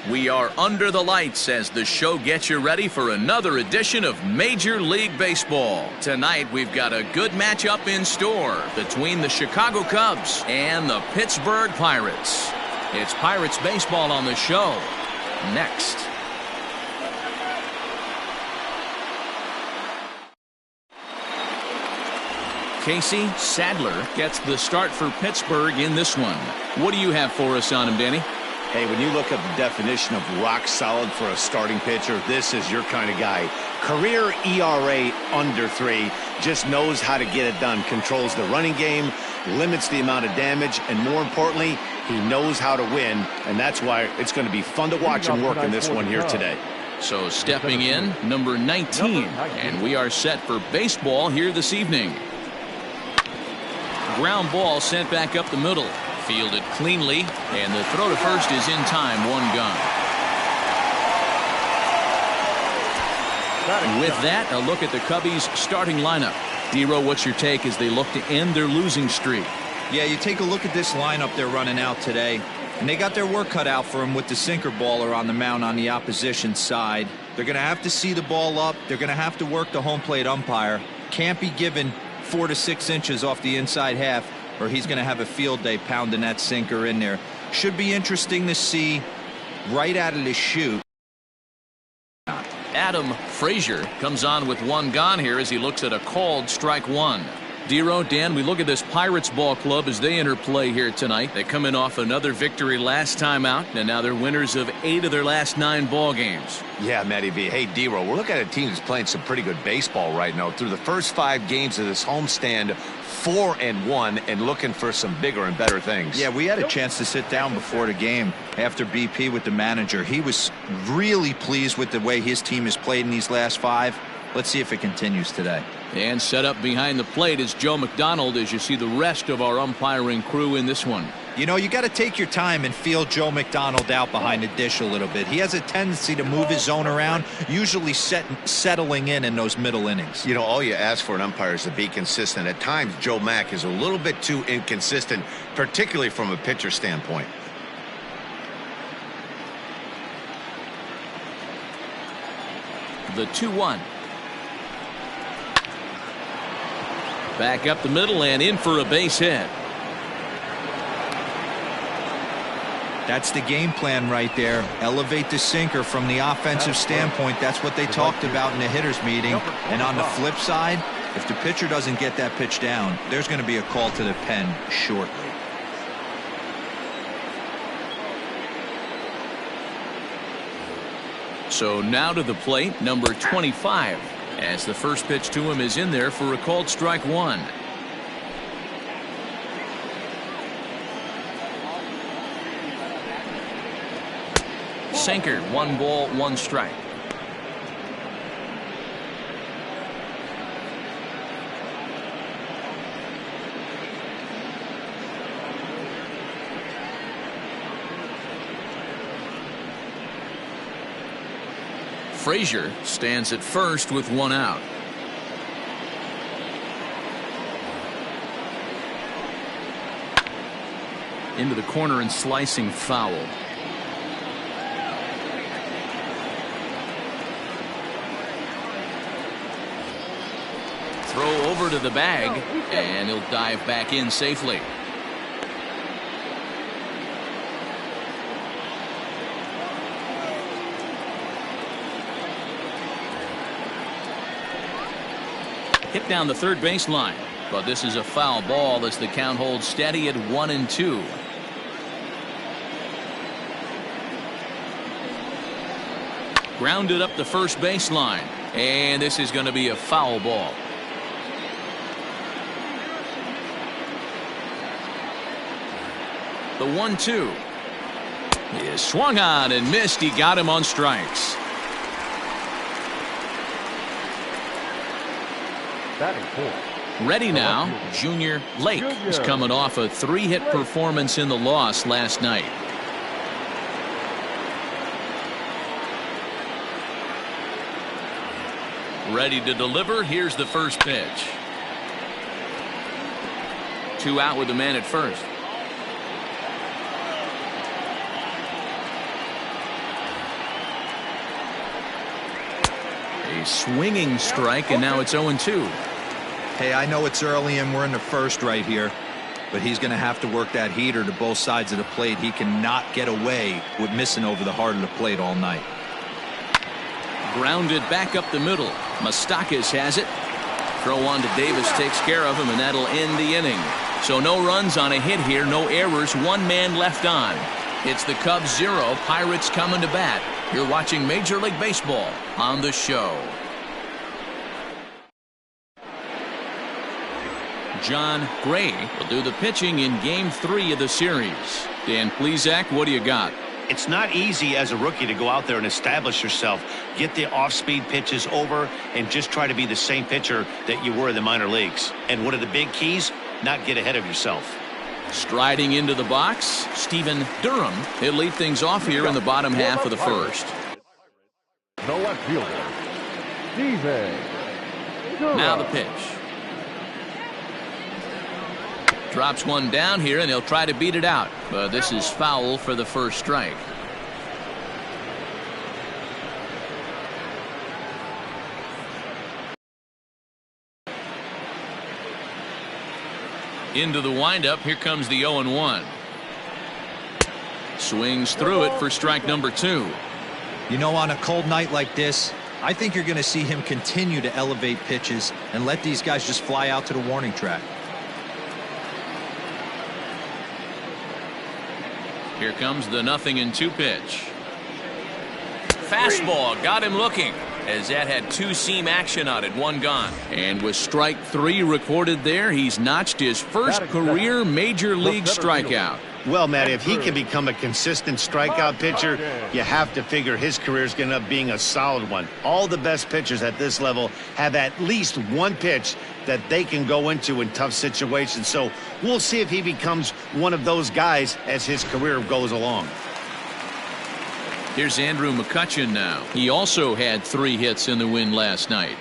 We are under the lights as the show gets you ready for another edition of Major League Baseball. Tonight, we've got a good matchup in store between the Chicago Cubs and the Pittsburgh Pirates. It's Pirates baseball on the show. Next. Casey Sadler gets the start for Pittsburgh in this one. What do you have for us on him, Danny? Hey, when you look up the definition of rock solid for a starting pitcher, this is your kind of guy. Career ERA under 3, just knows how to get it done, controls the running game, limits the amount of damage, and more importantly, he knows how to win, and that's why it's going to be fun to watch him work in this one here today. So stepping in, number 19, and we are set for baseball here this evening. Ground ball sent back up the middle. Fielded cleanly, and the throw to first is in time, 1 gone. With that, a look at the Cubbies' starting lineup. D-Row, what's your take as they look to end their losing streak? Yeah, you take a look at this lineup they're running out today, and they got their work cut out for them with the sinker baller on the mound on the opposition side. They're going to have to see the ball up. They're going to have to work the home plate umpire. Can't be given 4 to 6 inches off the inside half, or he's going to have a field day pounding that sinker in there. Should be interesting to see right out of the chute. Adam Frazier comes on with 1 gone here as he looks at a called strike 1. D-Row, Dan, we look at this Pirates ball club as they enter play here tonight. They come in off another victory last time out, and now they're winners of 8 of their last 9 ball games. Yeah, Matty V. Hey, D-Row, we're looking at a team that's playing some pretty good baseball right now. Through the first 5 games of this homestand, 4-1, and looking for some bigger and better things. Yeah, we had a chance to sit down before the game after BP with the manager. He was really pleased with the way his team has played in these last 5. Let's see if it continues today. And set up behind the plate is Joe McDonald as you see the rest of our umpiring crew in this one. You know, you got to take your time and feel Joe McDonald out behind the dish a little bit. He has a tendency to move his zone around, usually settling in those middle innings. You know, all you ask for an umpire is to be consistent. At times, Joe Mack is a little bit too inconsistent, particularly from a pitcher standpoint. The 2-1. Back up the middle and in for a base hit. That's the game plan right there. Elevate the sinker from the offensive standpoint. That's what they talked about in the hitters meeting. And on the flip side, if the pitcher doesn't get that pitch down, there's going to be a call to the pen shortly. So now to the plate, number 25. As the first pitch to him is in there for a called strike 1. Sinker, 1 ball, 1 strike. Frazier stands at first with 1 out. Into the corner and slicing foul. Throw over to the bag, and he'll dive back in safely. Hit down the third baseline, but this is a foul ball as the count holds steady at 1-2. Grounded up the first baseline, and this is going to be a foul ball. The 1-2 is swung on and missed. He got him on strikes. Ready now, Junior Lake is coming off a 3-hit performance in the loss last night. Ready to deliver. Here's the first pitch. 2 out with the man at first. swinging strike, and now it's 0-2. Hey, I know it's early and we're in the first right here, but he's going to have to work that heater to both sides of the plate. He cannot get away with missing over the heart of the plate all night. Grounded back up the middle. Moustakas has it. Throw on to Davis takes care of him, and that'll end the inning. So no runs on a hit here, no errors, one man left on. It's the Cubs 0, Pirates coming to bat. You're watching Major League Baseball on the show. John Gray will do the pitching in Game 3 of the series. Dan Plesac, what do you got? It's not easy as a rookie to go out there and establish yourself, get the off-speed pitches over, and just try to be the same pitcher that you were in the minor leagues. And one of the big keys, not get ahead of yourself. Striding into the box, Stephen Durham. He'll lead things off here in the bottom half of the first. The left fielder, Stephen Durham. Now the pitch. Drops one down here, and he'll try to beat it out. But this is foul for the first strike. Into the windup. Here comes the 0-1. Swings through it for strike number 2. You know, on a cold night like this, I think you're going to see him continue to elevate pitches and let these guys just fly out to the warning track. Here comes the 0-2 pitch. Fastball got him looking, as that had two-seam action on it, one gone. And with strike 3 recorded there, he's notched his first career major league strikeout. Well, Matt, if he can become a consistent strikeout pitcher, you have to figure his career is going to end up being a solid one. All the best pitchers at this level have at least one pitch that they can go into in tough situations. So we'll see if he becomes one of those guys as his career goes along. Here's Andrew McCutchen now. He also had 3 hits in the win last night.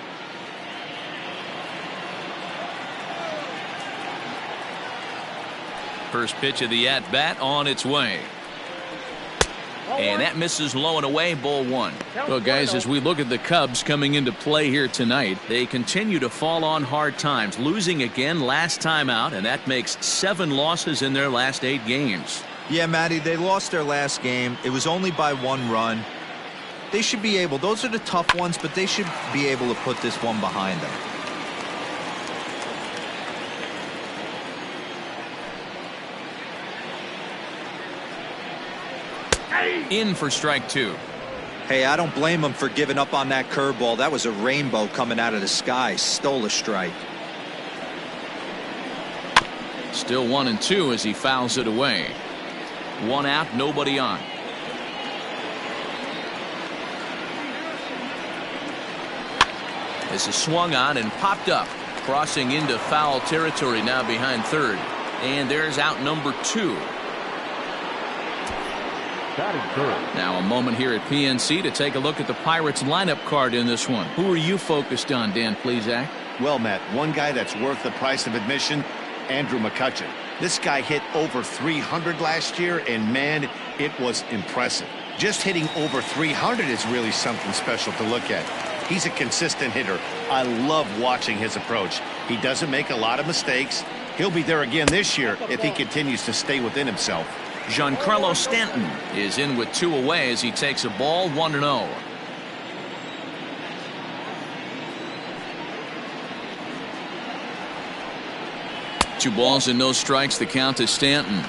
First pitch of the at-bat on its way. And that misses low and away, ball 1. Well, guys, as we look at the Cubs coming into play here tonight, they continue to fall on hard times, losing again last time out, and that makes 7 losses in their last 8 games. Yeah, Matty, they lost their last game. It was only by 1 run. They should be able, those are the tough ones, but they should be able to put this one behind them. In for strike 2. Hey, I don't blame him for giving up on that curveball. That was a rainbow coming out of the sky. Stole a strike. Still 1-2 as he fouls it away. 1 out, nobody on. This is swung on and popped up, crossing into foul territory now behind third. And there's out number 2. Now a moment here at PNC to take a look at the Pirates lineup card in this one. Who are you focused on, Dan Plesac? Well, Matt, one guy that's worth the price of admission, Andrew McCutchen. This guy hit over 300 last year, and man, it was impressive. Just hitting over 300 is really something special to look at. He's a consistent hitter. I love watching his approach. He doesn't make a lot of mistakes. He'll be there again this year if he continues to stay within himself. Giancarlo Stanton is in with 2 away as he takes a ball 1-0. Two balls and no strikes, the count to Stanton.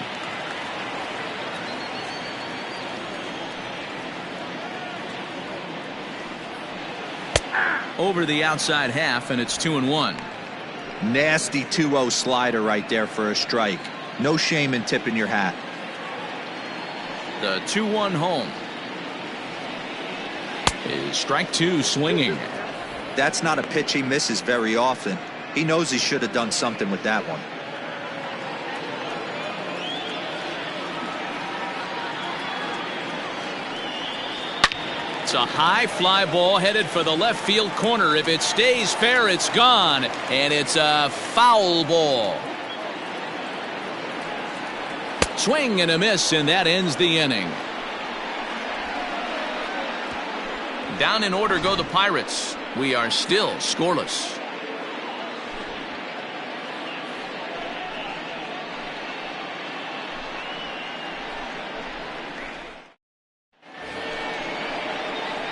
Over the outside half, and it's 2-1. Nasty 2-0 slider right there for a strike. No shame in tipping your hat. The 2-1 home. Is strike 2 swinging. That's not a pitch he misses very often. He knows he should have done something with that one. It's a high fly ball headed for the left field corner. If it stays fair, it's gone. And it's a foul ball. Swing and a miss, and that ends the inning. Down in order go the Pirates. We are still scoreless.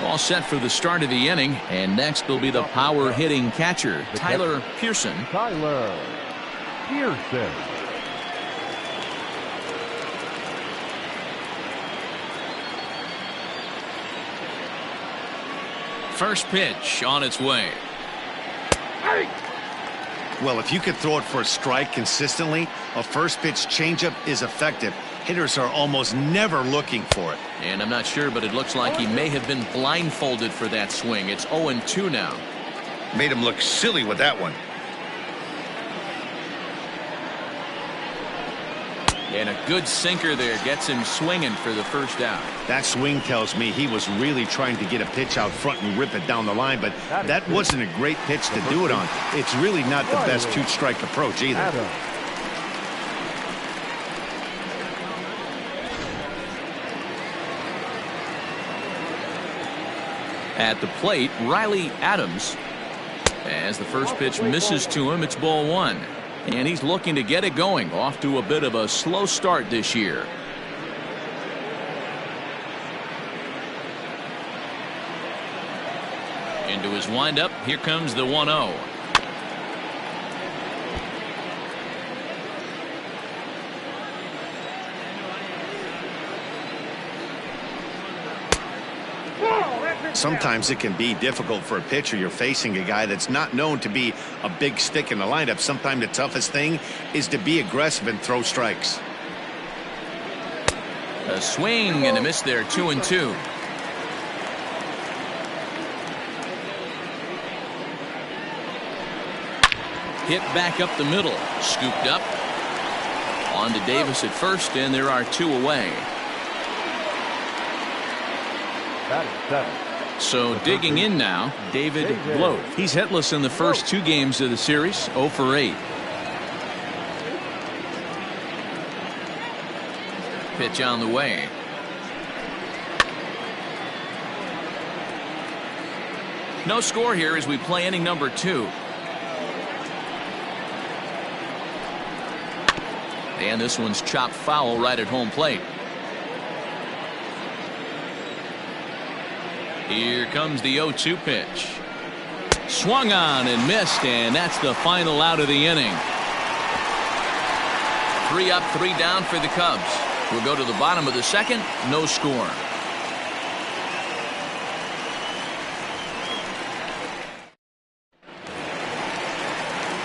All set for the start of the inning, and next will be the power hitting catcher, Tyler Pearson. Tyler Pearson. First pitch on its way. Well, if you could throw it for a strike consistently, a first pitch changeup is effective. Hitters are almost never looking for it. And I'm not sure, but it looks like he may have been blindfolded for that swing. It's 0-2 now. Made him look silly with that one. And a good sinker there gets him swinging for the first out. That swing tells me he was really trying to get a pitch out front and rip it down the line, but that wasn't a great pitch to do it on. It's really not the best two-strike approach either. At the plate, Riley Adams. As the first pitch misses to him, it's ball one. And he's looking to get it going. Off to a bit of a slow start this year. Into his windup. Here comes the 1-0. Sometimes it can be difficult for a pitcher. You're facing a guy that's not known to be a big stick in the lineup. Sometimes the toughest thing is to be aggressive and throw strikes. A swing and a miss there, 2-2. Hit back up the middle, scooped up. On to Davis at first, and there are two away. That is 7. So digging in now, David Bloat. He's hitless in the first two games of the series, 0 for 8. Pitch on the way. No score here as we play inning number 2. And this one's chopped foul right at home plate. Here comes the 0-2 pitch. Swung on and missed, and that's the final out of the inning. 3 up, 3 down for the Cubs. We'll go to the bottom of the second. No score.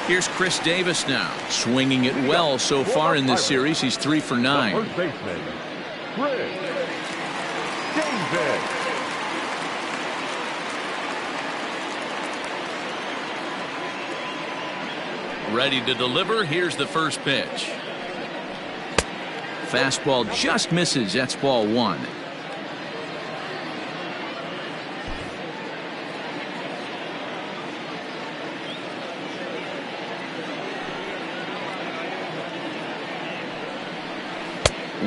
Here's Chris Davis now, swinging it well so far in this series. He's 3 for 9. First baseman, Chris Davis. Ready to deliver. Here's the first pitch. Fastball just misses. That's ball 1.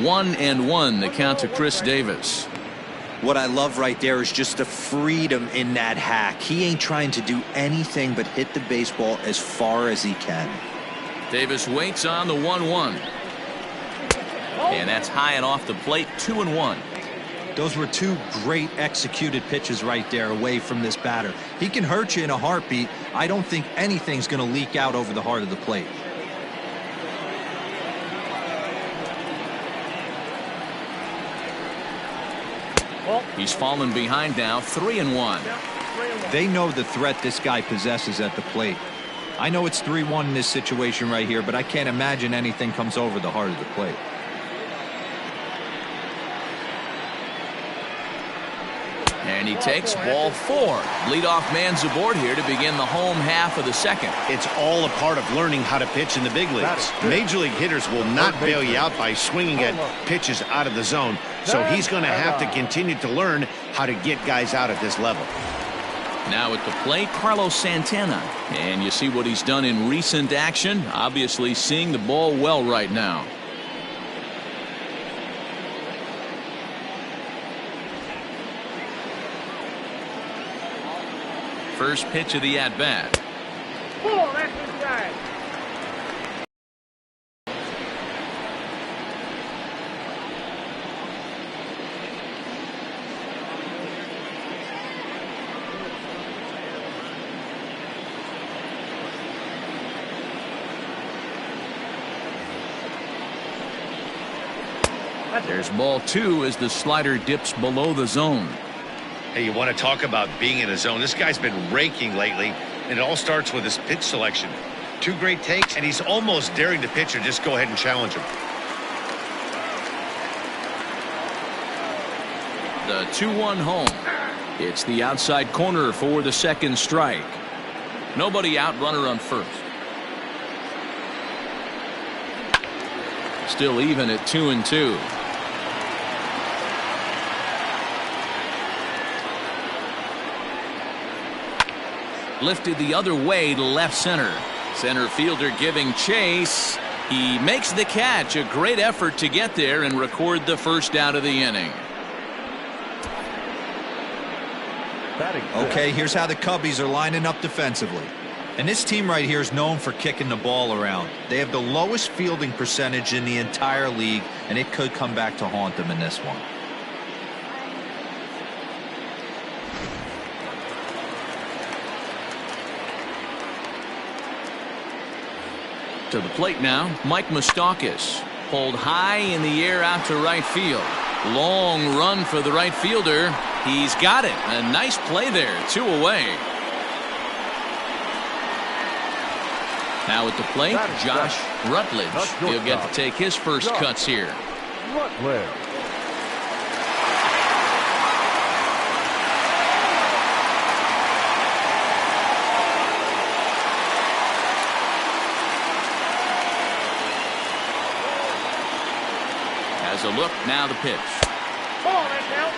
One and 1, the count to Chris Davis. What I love right there is just the freedom in that hack. He ain't trying to do anything but hit the baseball as far as he can. Davis waits on the 1-1. And that's high and off the plate, 2-1. Those were two great executed pitches right there away from this batter. He can hurt you in a heartbeat. I don't think anything's going to leak out over the heart of the plate. He's fallen behind now, 3-1. They know the threat this guy possesses at the plate. I know it's 3-1 in this situation right here, but I can't imagine anything comes over the heart of the plate. And he takes ball 4. Leadoff man's aboard here to begin the home half of the second. It's all a part of learning how to pitch in the big leagues. Major league hitters will not bail you out by swinging at pitches out of the zone. So he's going to have to continue to learn how to get guys out at this level. Now at the plate, Carlos Santana. And you see what he's done in recent action. Obviously seeing the ball well right now. First pitch of the at-bat. That's inside. There's ball 2 as the slider dips below the zone. Hey, you want to talk about being in a zone? This guy's been raking lately, and it all starts with his pitch selection. 2 great takes, and he's almost daring the pitcher just go ahead and challenge him. The 2-1 home. It's the outside corner for the second strike. Nobody out, runner on first. Still even at 2-2. Lifted the other way to left center. Center fielder giving chase. He makes the catch. A great effort to get there and record the first out of the inning. Okay, here's how the Cubbies are lining up defensively. And this team right here is known for kicking the ball around. They have the lowest fielding percentage in the entire league, and it could come back to haunt them in this one. To the plate now, Mike Moustakas. Pulled high in the air out to right field. Long run for the right fielder. He's got it. A nice play there. 2 away. Now at the plate, Josh Rutledge. He'll get to take his first cuts here. Rutledge. Has a look, now the pitch. Ball, that's out.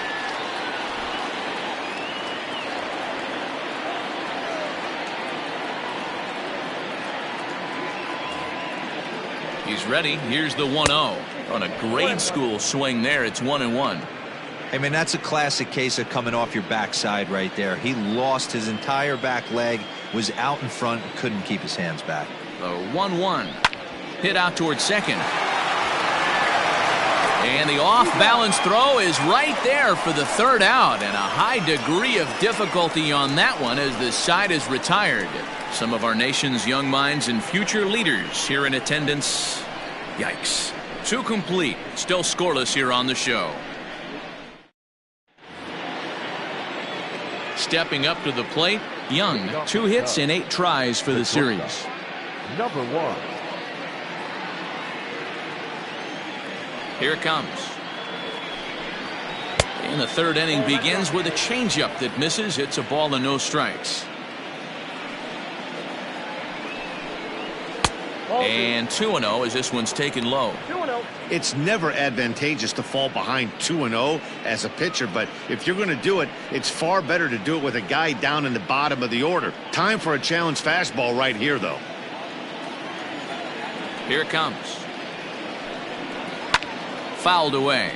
He's ready. Here's the 1-0. On a grade school swing there, it's 1-1. I mean, that's a classic case of coming off your backside right there. He lost his entire back leg, was out in front, and couldn't keep his hands back. The 1-1. Hit out towards second. And the off-balance throw is right there for the third out, and a high degree of difficulty on that one as the side is retired. Some of our nation's young minds and future leaders here in attendance. Yikes. 2 complete. Still scoreless here on the show. Stepping up to the plate, Young. 2 hits in 8 tries for the series. Number 1. Here it comes. And the third inning begins with a changeup that misses. It's a ball and no strikes. And 2-0 as this one's taken low. 2-0. It's never advantageous to fall behind 2-0 as a pitcher, but if you're going to do it, it's far better to do it with a guy down in the bottom of the order. Time for a challenge fastball right here, though. Here it comes. Fouled away.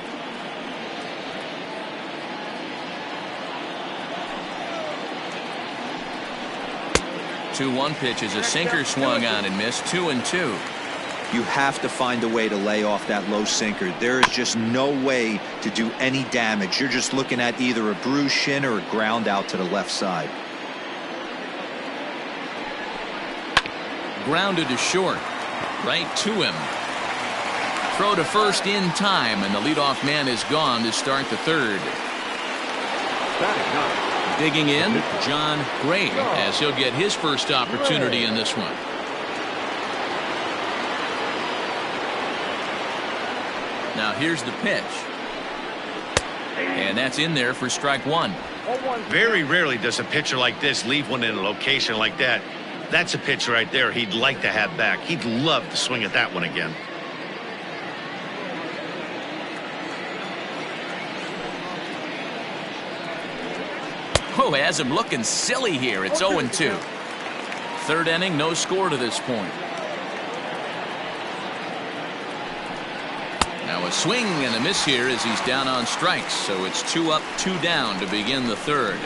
The 2-1 pitch is a sinker swung on and missed. 2-2. You have to find a way to lay off that low sinker. There is just no way to do any damage. You're just looking at either a bruised shin or a ground out to the left side. Grounded to short. Right to him. Throw to first in time, and the leadoff man is gone to start the third. Digging in, John Gray, as he'll get his first opportunity in this one. Now here's the pitch. And that's in there for strike 1. Very rarely does a pitcher like this leave one in a location like that. That's a pitch right there he'd like to have back. He'd love to swing at that one again. Oh, has him looking silly here. It's 0-2. Third inning, no score to this point. Now A swing and a miss here as he's down on strikes. So it's 2 up, 2 down to begin the third.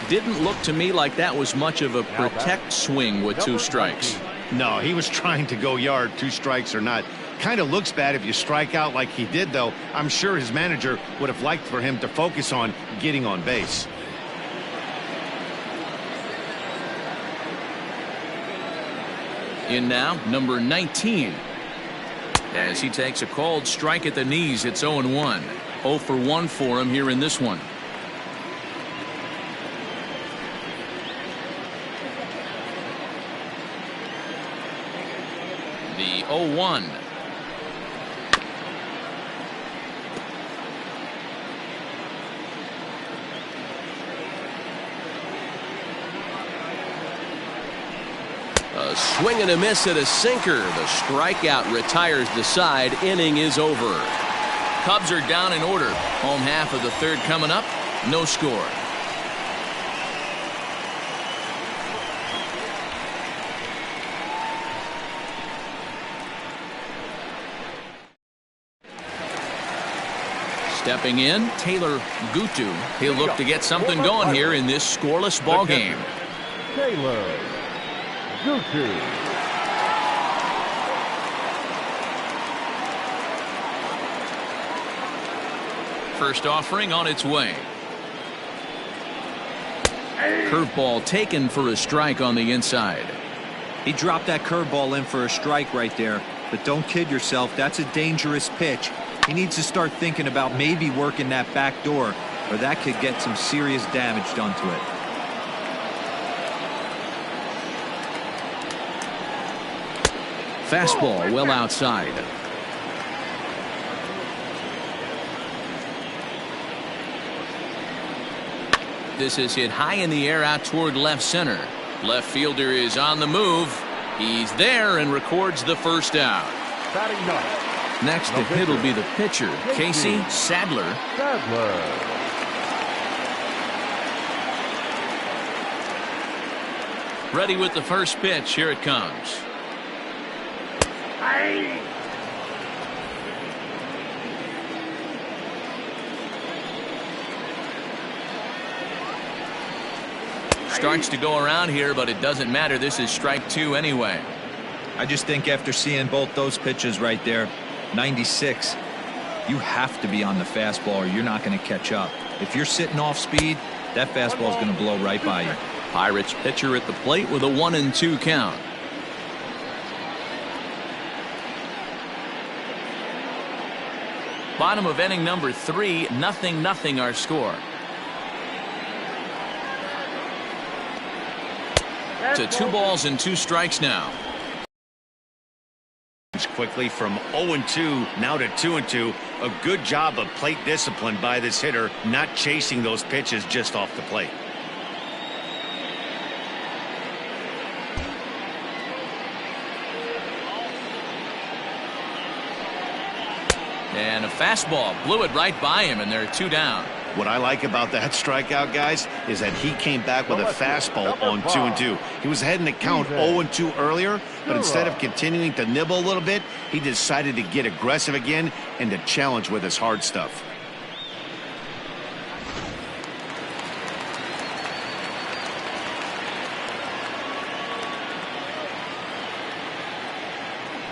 Didn't look to me like that was much of a protect swing with 2 strikes. No, he was trying to go yard, 2 strikes or not. Kind of looks bad if you strike out like he did, though. I'm sure his manager would have liked for him to focus on getting on base. In now, number 19. As he takes a called strike at the knees, it's 0-1. 0 for 1 for him here in this one. The 0-1. A swing and a miss at a sinker. The strikeout retires the side. Inning is over. Cubs are down in order. Home half of the third coming up. No score. Stepping in, Taylor Gutu. He'll look to get something going here in this scoreless ball game. Taylor Gutu. First offering on its way. Curveball taken for a strike on the inside. He dropped that curveball in for a strike right there. But don't kid yourself, that's a dangerous pitch. He needs to start thinking about maybe working that back door, or that could get some serious damage done to it. Fastball well outside. This is hit high in the air out toward left center. Left fielder is on the move. He's there and records the first out. Batting ninth. Next to hit will be the pitcher, Casey Sadler. Ready with the first pitch. Here it comes. Starts to go around here, but it doesn't matter. This is strike 2 anyway. I just think after seeing both those pitches right there, 96, you have to be on the fastball or you're not going to catch up. If you're sitting off speed, that fastball is going to blow right by you. Pirates pitcher at the plate with a 1-2 count. Bottom of inning number 3, 0-0 our score. To 2 balls and 2 strikes now. Quickly from 0-2 now to 2-2. A good job of plate discipline by this hitter, not chasing those pitches just off the plate. And a fastball blew it right by him, and they're 2 down. What I like about that strikeout, guys, is that he came back with a fastball on 2-2. He was heading to count 0-2 earlier, but instead of continuing to nibble a little bit, he decided to get aggressive again and to challenge with his hard stuff.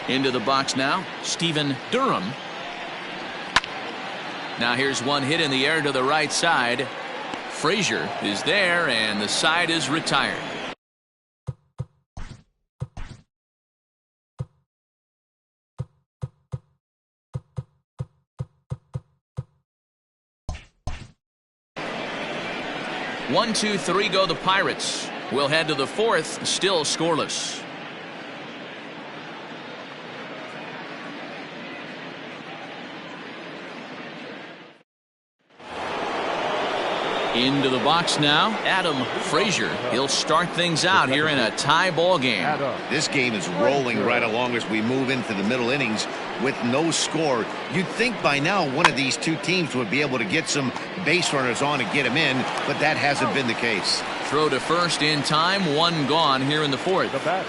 Into the box now, Stephen Durham. Now here's one hit in the air to the right side. Frazier is there, and the side is retired. One, 2, 3 go the Pirates. We'll head to the 4th, still scoreless. Into the box now, Adam Frazier. He'll start things out here in a tie ball game. This game is rolling right along as we move into the middle innings with no score. You'd think by now one of these 2 teams would be able to get some base runners on and get them in, but that hasn't been the case. Throw to first in time, 1 gone here in the 4th. The batter,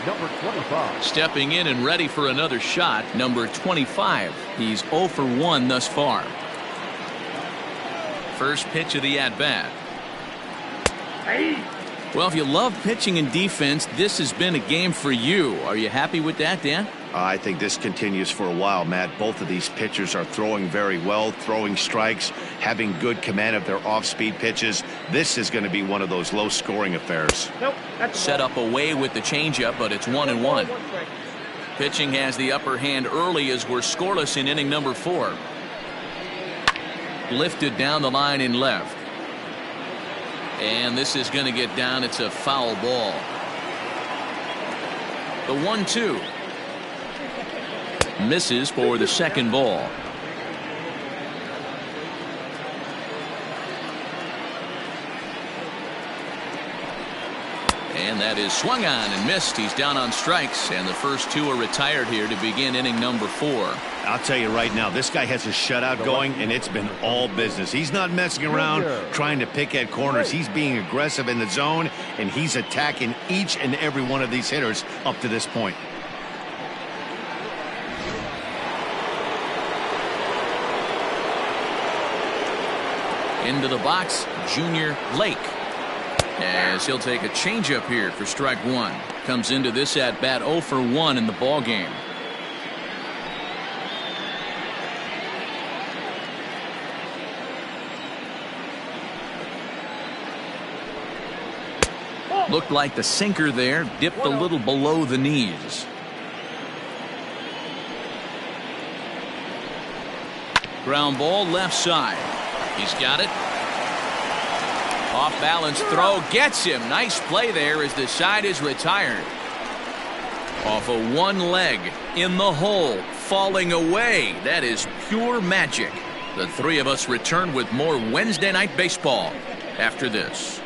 Number 25. Stepping in and ready for another shot, number 25. He's 0 for 1 thus far. First pitch of the at-bat. Well, if you love pitching and defense, this has been a game for you. Are you happy with that, Dan? I think this continues for a while, Matt. Both of these pitchers are throwing very well, throwing strikes, having good command of their off-speed pitches. This is going to be one of those low-scoring affairs. Set up away with the changeup, but it's 1-1. Pitching has the upper hand early as we're scoreless in inning number 4. Lifted down the line in left. And this is going to get down. It's a foul ball. The 1-2. Misses for the second ball. And that is swung on and missed. He's down on strikes, and the first 2 are retired here to begin inning number 4. I'll tell you right now, this guy has a shutout going, and it's been all business. He's not messing around trying to pick at corners. He's being aggressive in the zone, and he's attacking each and every one of these hitters up to this point. Into the box, Junior Lake. As he'll take a changeup here for strike 1. Comes into this at bat 0 for 1 in the ball game. Looked like the sinker there, dipped a little below the knees. Ground ball left side. He's got it. Off balance throw gets him. Nice play there as the side is retired. Off of one leg in the hole, falling away. That is pure magic. The three of us return with more Wednesday Night Baseball after this.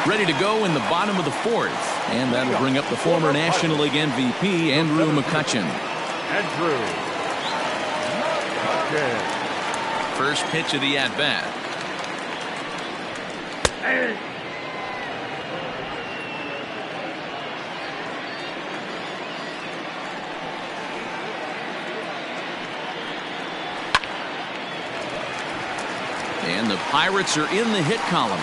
Ready to go in the bottom of the 4th. And that'll bring up the former National League MVP, Andrew McCutchen. Andrew. First pitch of the at-bat. And the Pirates are in the hit column.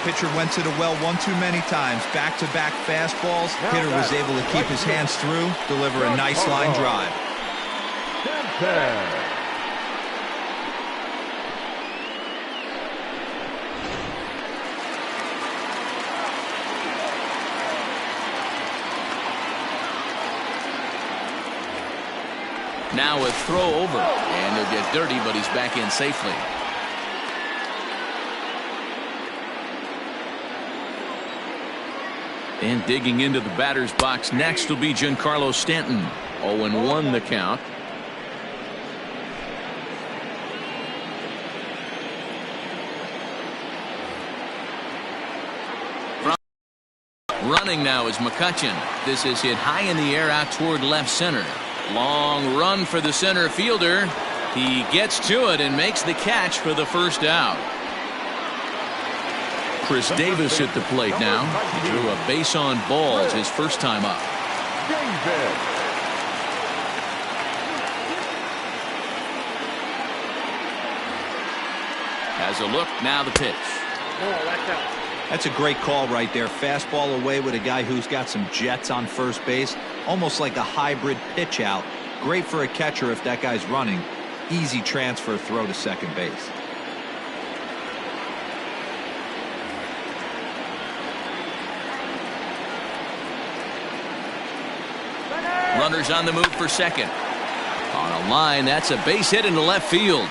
Pitcher went to the well one too many times. Back-to-back fastballs. Hitter was able to keep his hands through, deliver a nice line drive. Now a throw over, and he'll get dirty, but he's back in safely. And digging into the batter's box next will be Giancarlo Stanton. 0-1 the count. Running now is McCutchen. This is hit high in the air out toward left center. Long run for the center fielder. He gets to it and makes the catch for the first out. Chris Davis at the plate now. He drew a base on balls his first time up. Has a look, now the pitch. That's a great call right there. Fastball away with a guy who's got some jets on first base. Almost like a hybrid pitch out. Great for a catcher if that guy's running. Easy transfer throw to second base. Runners on the move for second. On a line, that's a base hit into left field.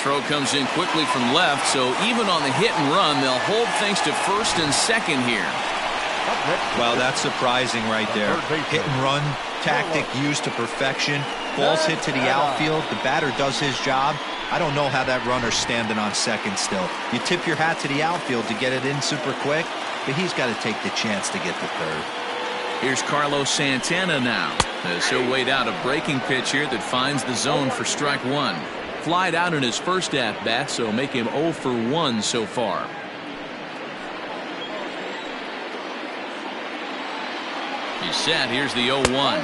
Throw comes in quickly from left, so even on the hit and run, they'll hold things to first and second here. Well, that's surprising right there. Hit and run tactic used to perfection. Ball's hit to the outfield. The batter does his job. I don't know how that runner's standing on second still. You tip your hat to the outfield to get it in super quick, but he's got to take the chance to get to third. Here's Carlos Santana now, as he'll wait out a breaking pitch here that finds the zone for strike 1. flied out in his first at-bat, so make him 0 for 1 so far. He's set. Here's the 0-1.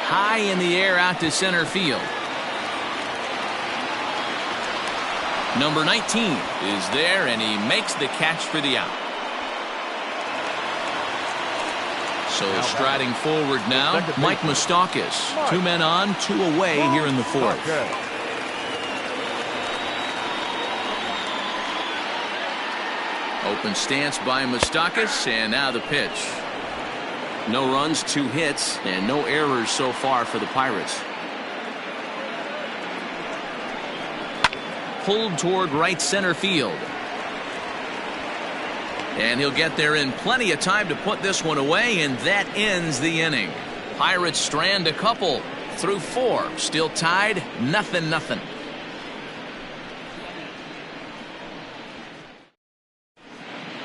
High in the air out to center field. Number 19 is there, and he makes the catch for the out. So striding forward now, Mike Moustakas. 2 men on, 2 away here in the 4th. Open stance by Moustakas, and now the pitch. No runs, 2 hits, and no errors so far for the Pirates. Pulled toward right center field. And he'll get there in plenty of time to put this one away, and that ends the inning. Pirates strand a couple through 4. Still tied, 0-0.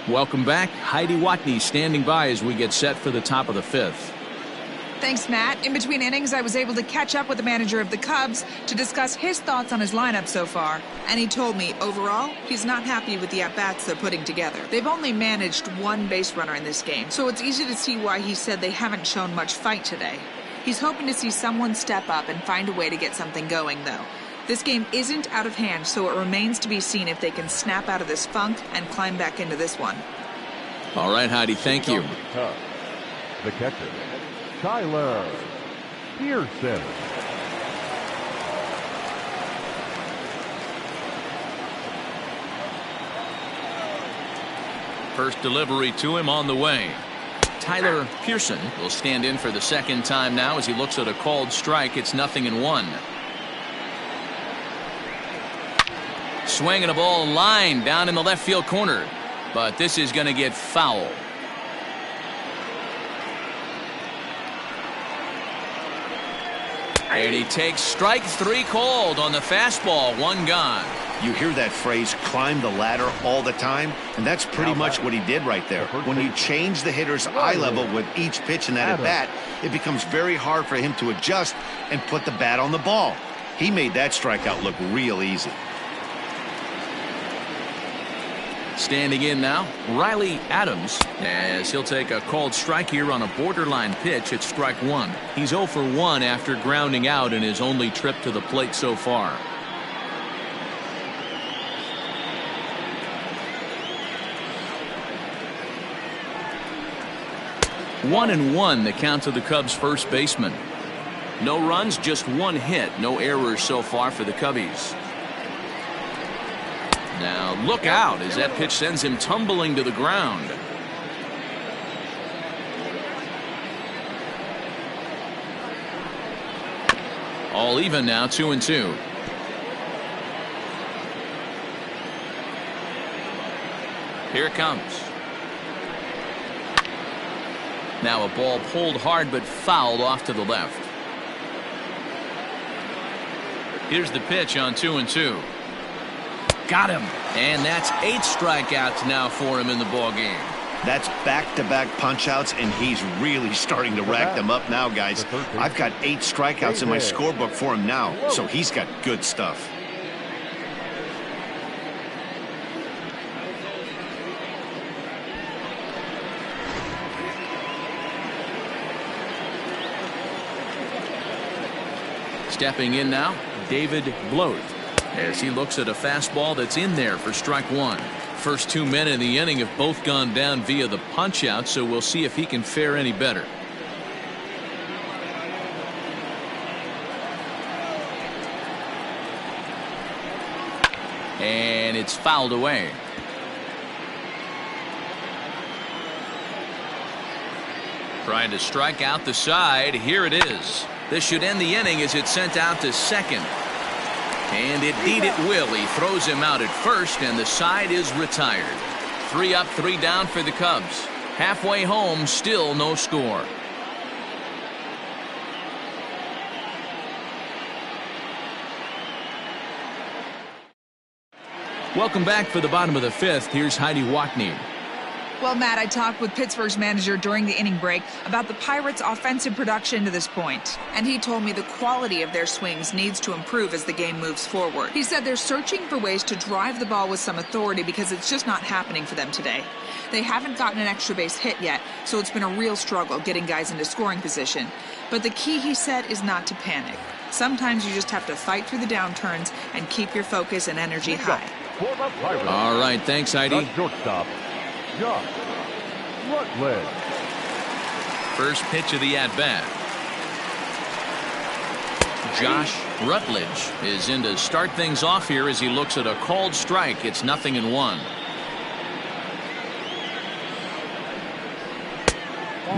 Welcome back. Heidi Watney standing by as we get set for the top of the 5th. Thanks, Matt. In between innings, I was able to catch up with the manager of the Cubs to discuss his thoughts on his lineup so far. And he told me, overall, he's not happy with the at-bats they're putting together. They've only managed 1 base runner in this game, so it's easy to see why he said they haven't shown much fight today. He's hoping to see someone step up and find a way to get something going, though. This game isn't out of hand, so it remains to be seen if they can snap out of this funk and climb back into this one. All right, Heidi, thank you. The catcher, Tyler Pearson. First delivery to him on the way. Tyler Pearson will stand in for the second time now as he looks at a called strike. It's 0-1. Swinging a ball line down in the left field corner, but this is going to get foul. And he takes strike 3 called on the fastball. 1 gone. You hear that phrase, climb the ladder, all the time, and that's pretty much what he did right there. When you change the hitter's eye level with each pitch in that at-bat, it becomes very hard for him to adjust and put the bat on the ball. He made that strikeout look real easy. Standing in now, Riley Adams, as he'll take a called strike here on a borderline pitch at strike 1. He's 0 for 1 after grounding out in his only trip to the plate so far. One and 1 the count to the Cubs' first baseman. No runs, just 1 hit. No errors so far for the Cubbies. Now look out as that pitch sends him tumbling to the ground. All even now, 2-2. Here it comes. Now a ball pulled hard but fouled off to the left. Here's the pitch on 2-2. Got him. And that's 8 strikeouts now for him in the ball game. That's back-to-back punch-outs, and he's really starting to rack them up now, guys. I've got 8 strikeouts in my scorebook for him now, so he's got good stuff. Stepping in now, David Bloat, as he looks at a fastball that's in there for strike 1. First 2 men in the inning have both gone down via the punch out, so we'll see if he can fare any better. And it's fouled away. Trying to strike out the side. Here it is. This should end the inning as it's sent out to second. And indeed it will. He throws him out at first, and the side is retired. 3 up, 3 down for the Cubs. Halfway home, still no score. Welcome back for the bottom of the 5th. Here's Heidi Watney. Well, Matt, I talked with Pittsburgh's manager during the inning break about the Pirates' offensive production to this point, and he told me the quality of their swings needs to improve as the game moves forward. He said they're searching for ways to drive the ball with some authority because it's just not happening for them today. They haven't gotten an extra base hit yet, so it's been a real struggle getting guys into scoring position. But the key, he said, is not to panic. Sometimes you just have to fight through the downturns and keep your focus and energy high. All right, thanks, Heidi. Shortstop, Josh Rutledge. First pitch of the at-bat. Josh Rutledge is in to start things off here as he looks at a called strike. It's 0-1.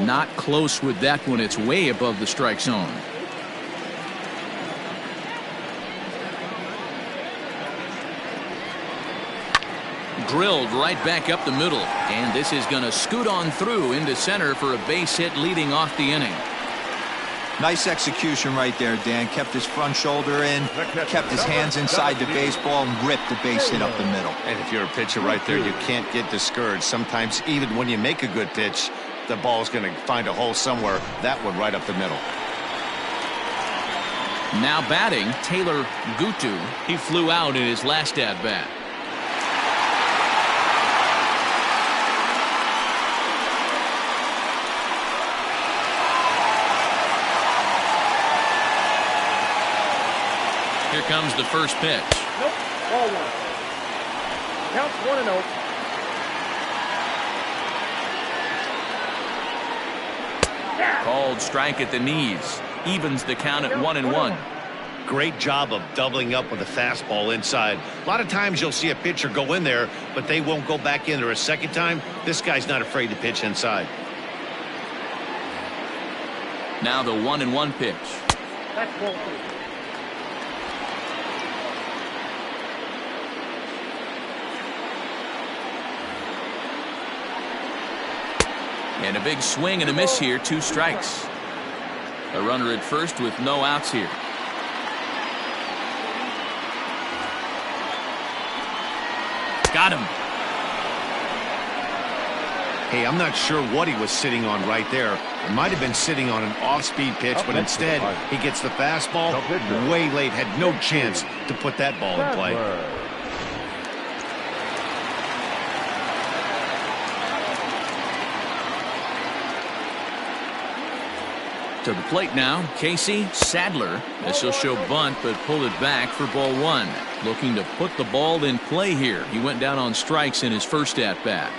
Not close with that one. It's way above the strike zone. Drilled right back up the middle, and this is going to scoot on through into center for a base hit leading off the inning. Nice execution right there, Dan. Kept his front shoulder in, kept his hands inside the baseball, and ripped the base hit up the middle. And if you're a pitcher right there, you can't get discouraged. Sometimes even when you make a good pitch, the ball's going to find a hole somewhere. That one right up the middle. Now batting, Taylor Gutu. He flew out in his last at-bat. Here comes the first pitch. Nope, ball one. Counts 1-0. Called strike at the knees. Evens the count at 1-1. Great job of doubling up with a fastball inside. A lot of times you'll see a pitcher go in there, but they won't go back in there a second time. This guy's not afraid to pitch inside. Now the 1-1 pitch. That's ball two. And a big swing and a miss here. 2 strikes. A runner at first with no outs here. Got him. Hey, I'm not sure what he was sitting on right there. It might have been sitting on an off-speed pitch, but instead he gets the fastball way late. Had no chance to put that ball in play. To the plate now, Casey Sadler. This will show bunt, but pulled it back for ball 1. Looking to put the ball in play here. He went down on strikes in his first at-bat.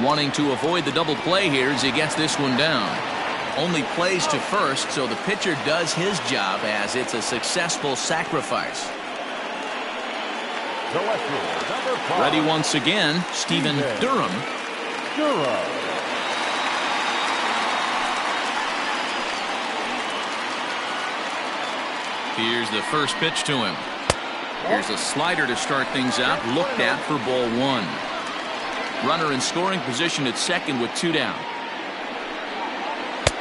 Wanting to avoid the double play here as he gets this one down. Only plays to first, so the pitcher does his job as it's a successful sacrifice. Ready once again, Stephen Durham. Here's the first pitch to him. Here's a slider to start things out. Looked at for ball 1. Runner in scoring position at second with 2 down.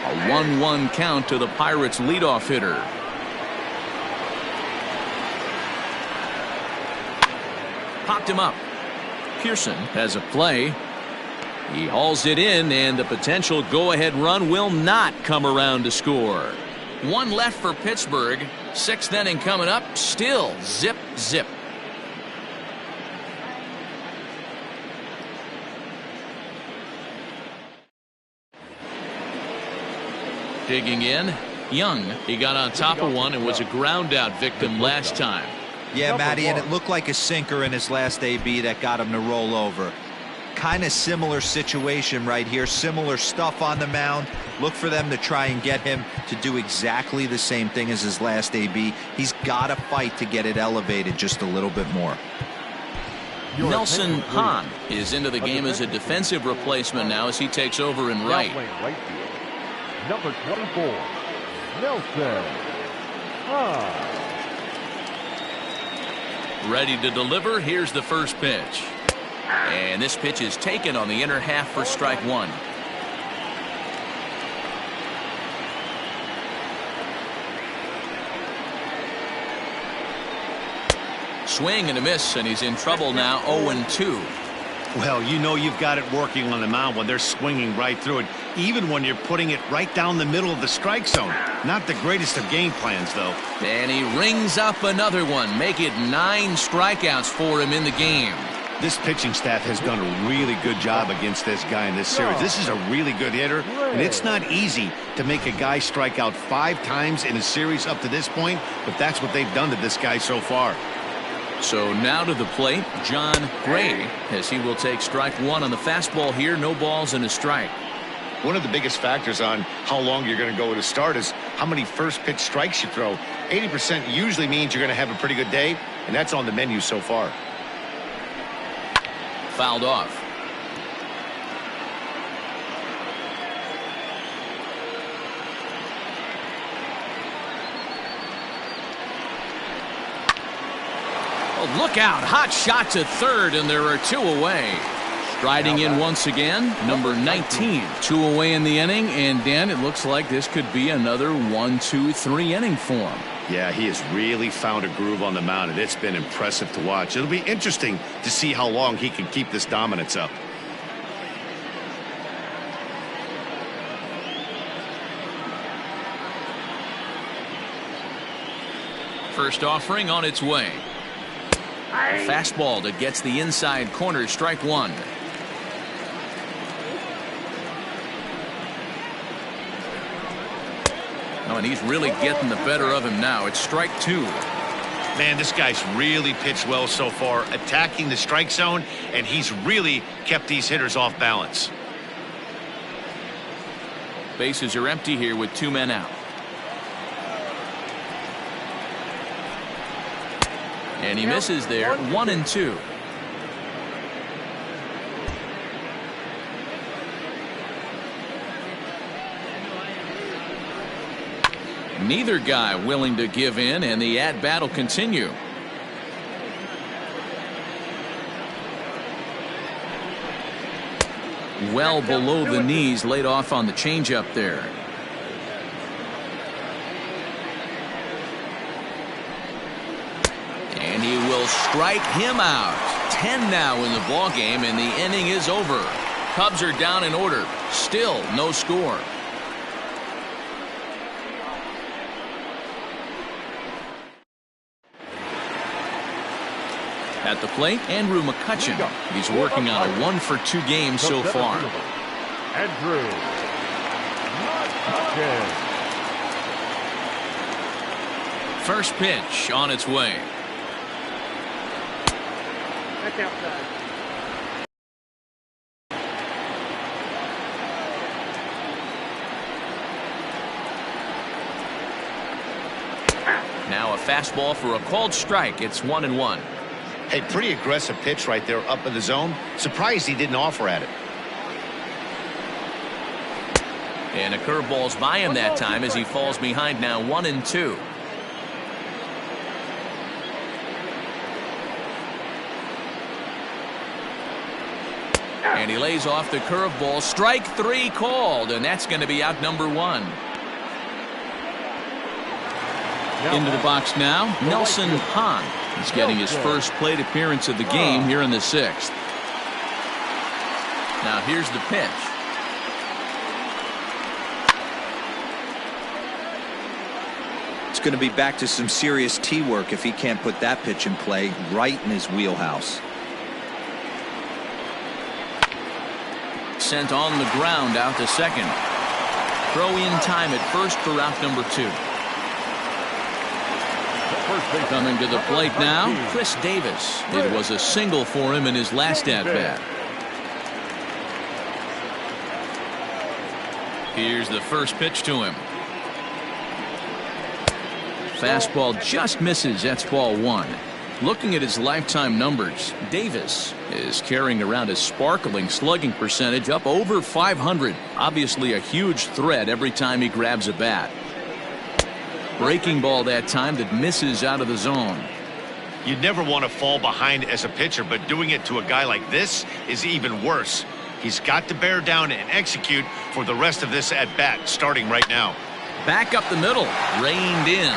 A 1-1 count to the Pirates' leadoff hitter. Popped him up. Pearson has a play. He hauls it in, and the potential go-ahead run will not come around to score. 1 left for Pittsburgh. 6th inning coming up. Still zip, zip. Digging in, Young. He got on top of one and was a ground out victim last time. Yeah, Matty, and it looked like a sinker in his last AB that got him to roll over. Kind of similar situation right here. Similar stuff on the mound. Look for them to try and get him to do exactly the same thing as his last AB. He's got to fight to get it elevated just a little bit more. Nelson Hahn is into the game as a defensive replacement now as he takes over in right. Number 24, Nelson Hahn. Ready to deliver. Here's the first pitch. And this pitch is taken on the inner half for strike 1. swing and a miss, and he's in trouble now. 0-2. Well, you know you've got it working on the mound when they're swinging right through it, even when you're putting it right down the middle of the strike zone. Not the greatest of game plans, though. And he rings up another one. Make it 9 strikeouts for him in the game. This pitching staff has done a really good job against this guy in this series. This is a really good hitter, and it's not easy to make a guy strike out 5 times in a series up to this point, but that's what they've done to this guy so far. So now to the plate, John Gray, as he will take strike 1 on the fastball here. No balls and a strike. One of the biggest factors on how long you're going to go to start is how many first pitch strikes you throw. 80% usually means you're going to have a pretty good day, and that's on the menu so far. Fouled off. Oh, look out. Hot shot to third, and there are 2 away. Striding in once again, number 19. 2 away in the inning, and Dan, it looks like this could be another 1-2-3 inning for him. Yeah, he has really found a groove on the mound, and it's been impressive to watch. It'll be interesting to see how long he can keep this dominance up. First offering on its way. Fastball that gets the inside corner. Strike 1. Oh, and he's really getting the better of him now. It's strike 2. Man, this guy's really pitched well so far, attacking the strike zone, and he's really kept these hitters off balance. Bases are empty here with 2 men out. And he misses there. 1-2. Neither guy willing to give in, and the at-bat will continue. Well below the knees, laid off on the changeup there. And he will strike him out. 10 now in the ballgame, and the inning is over. Cubs are down in order. Still no score. At the plate, Andrew McCutchen. He's working on a 1-for-2 game so far. Andrew McCutchen. First pitch on its way. That's outside. Now a fastball for a called strike. It's 1-1. Hey, pretty aggressive pitch right there up in the zone. Surprised he didn't offer at it. And a curveball's by him that time as he falls behind now. 1-2. And he lays off the curveball. Strike 3 called, and that's going to be out number 1. Into the box now, Nelson Hahn. He's getting his first plate appearance of the game here in the 6th. Now here's the pitch. It's going to be back to some serious tee work if he can't put that pitch in play right in his wheelhouse. Sent on the ground out to second. Throw in time at first for out number 2. Coming to the plate now, Chris Davis. It was a single for him in his last at-bat. Here's the first pitch to him. Fastball just misses. That's ball 1. Looking at his lifetime numbers, Davis is carrying around a sparkling slugging percentage up over 500. Obviously a huge threat every time he grabs a bat. Breaking ball that time that misses out of the zone. You'd never want to fall behind as a pitcher, but doing it to a guy like this is even worse. He's got to bear down and execute for the rest of this at-bat, starting right now. Back up the middle, reined in.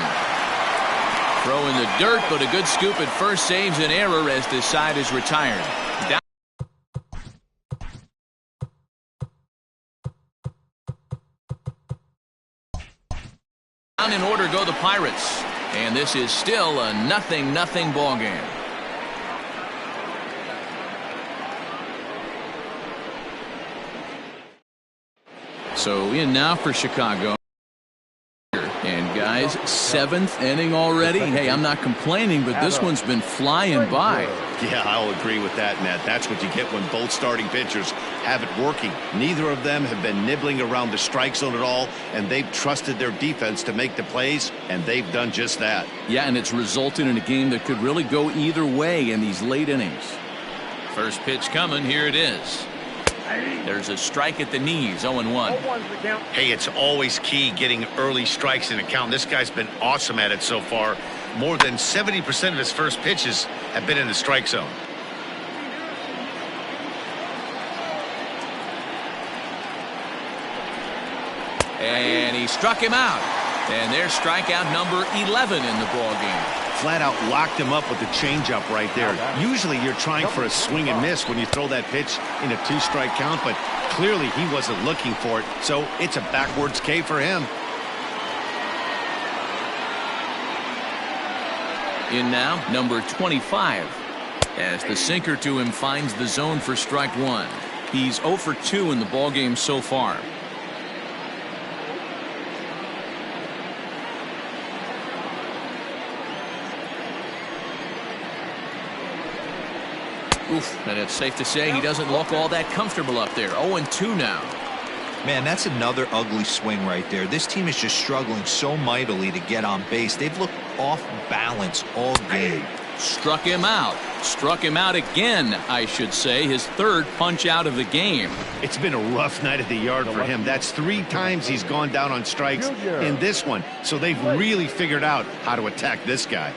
2-1. Throw in the dirt, but a good scoop at first saves an error as this side is retired. Down in order go the Pirates. And this is still a 0-0 ball game. So in now for Chicago. And guys, 7th inning already. Hey, I'm not complaining, but this one's been flying by. Yeah, I'll agree with that, Matt. That's what you get when both starting pitchers have it working. Neither of them have been nibbling around the strike zone at all, and they've trusted their defense to make the plays, and they've done just that. Yeah, and it's resulted in a game that could really go either way in these late innings. First pitch coming. Here it is. There's a strike at the knees. 0-1. Hey, it's always key getting early strikes in a count. This guy's been awesome at it so far. More than 70% of his first pitches have been in the strike zone. And he struck him out. And there's strikeout number 11 in the ball game. Flat out locked him up with the changeup right there. Usually you're trying for a swing and miss when you throw that pitch in a 2-strike count, but clearly he wasn't looking for it, so it's a backwards K for him. In now, number 25. As the sinker to him finds the zone for strike one. He's 0 for 2 in the ball game so far. Oof, and it's safe to say he doesn't look all that comfortable up there. 0-2 now. Man, that's another ugly swing right there. This team is just struggling so mightily to get on base. They've looked off balance all game. Struck him out. Struck him out again, I should say. His third punch out of the game. It's been a rough night at the yard for him. That's 3 times he's gone down on strikes in this one. So they've really figured out how to attack this guy.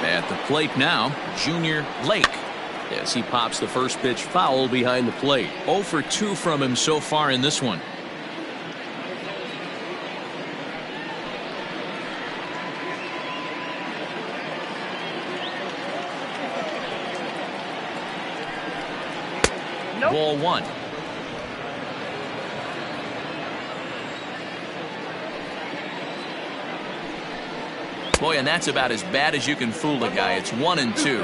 At the plate now, Junior Lake. As he pops the first pitch foul behind the plate. 0 for 2 from him so far in this one. Nope. Ball 1. Boy, and that's about as bad as you can fool a guy. It's 1-2.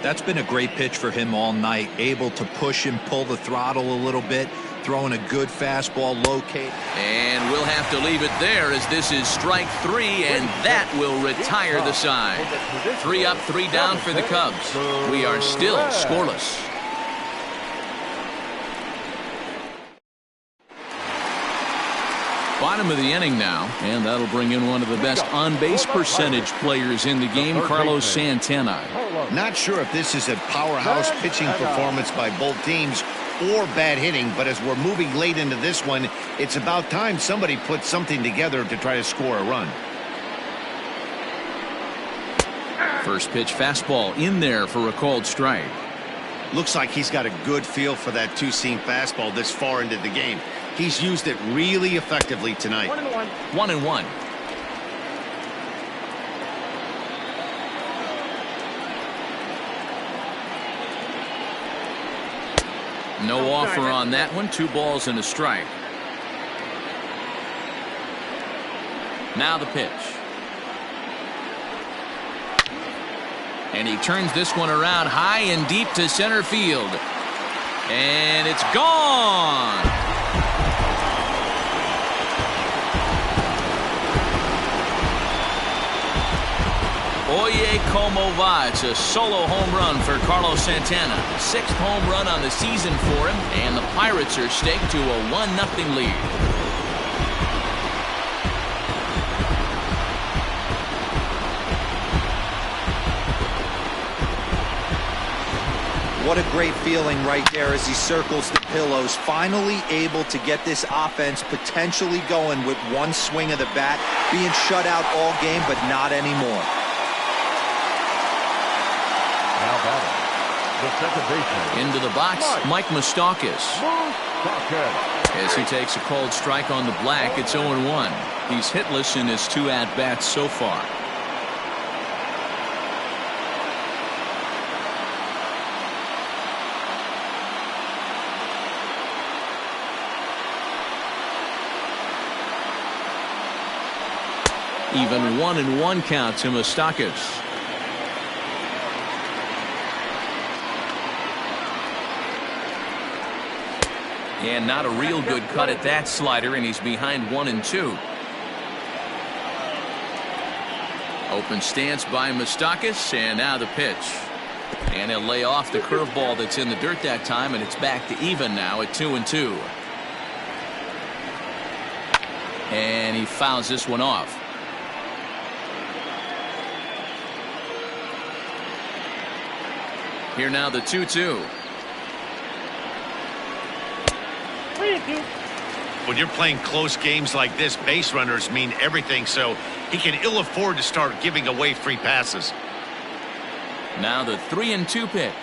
That's been a great pitch for him all night. Able to push him, pull the throttle a little bit, throwing a good fastball, locate. And we'll have to leave it there as this is strike 3, and that will retire the side. 3 up, 3 down for the Cubs. We are still scoreless. Bottom of the inning now, and that'll bring in one of the best on-base percentage players in the game, Carlos Santana. Not sure if this is a powerhouse pitching performance by both teams or bad hitting, but as we're moving late into this one, it's about time somebody put something together to try to score a run. First pitch fastball in there for a called strike. Looks like he's got a good feel for that two-seam fastball this far into the game. He's used it really effectively tonight. 1-1. No offer on that one. 2 balls and a strike. Now the pitch. And he turns this one around high and deep to center field. And it's gone. Oye como va. It's a solo home run for Carlos Santana. 6th home run on the season for him, and the Pirates are staked to a 1-0 lead. What a great feeling right there as he circles the pillows. Finally able to get this offense potentially going with one swing of the bat. Being shut out all game, but not anymore. The second baseman. Into the box, Mike Moustakas. As he takes a cold strike on the black, it's 0-1. He's hitless in his 2 at-bats so far. Even 1-1 count to Moustakas. And not a real good cut at that slider, and he's behind 1-2. Open stance by Moustakas, and now the pitch. And he'll lay off the curveball that's in the dirt that time, and it's back to even now at 2-2. And he fouls this one off. Here now the 2-2. When you're playing close games like this, base runners mean everything, so he can ill afford to start giving away free passes. Now the 3-2 pitch.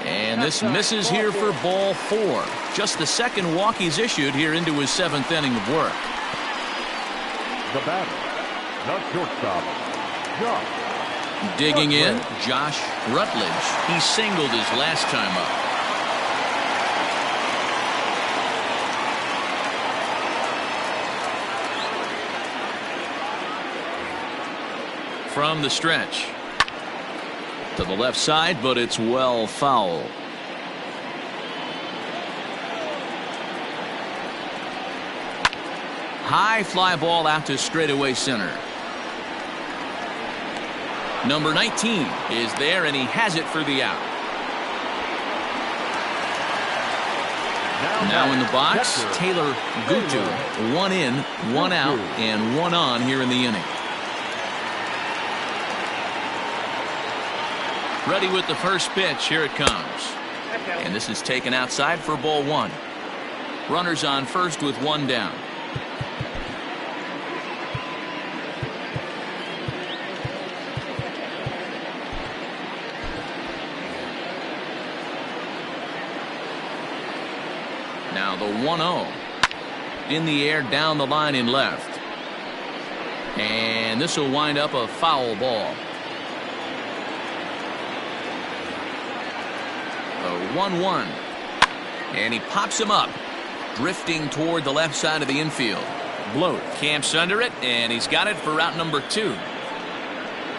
And this misses here for ball 4. Just the second walk he's issued here into his 7th inning of work. The batter, the shortstop, Josh. Digging in, Josh Rutledge. He singled his last time up. From the stretch to the left side, but it's well foul. High fly ball out to straightaway center. Number 19 is there, and he has it for the out. Now in the box, Taylor Gutu. 1 in, 1 out, and 1 on here in the inning. Ready with the first pitch. Here it comes. And this is taken outside for ball 1. Runners on first with 1 down. Now the 1-0. In the air, down the line in left. And this will wind up a foul ball. The 1-1. And he pops him up, drifting toward the left side of the infield. Bloat camps under it, and he's got it for route number 2.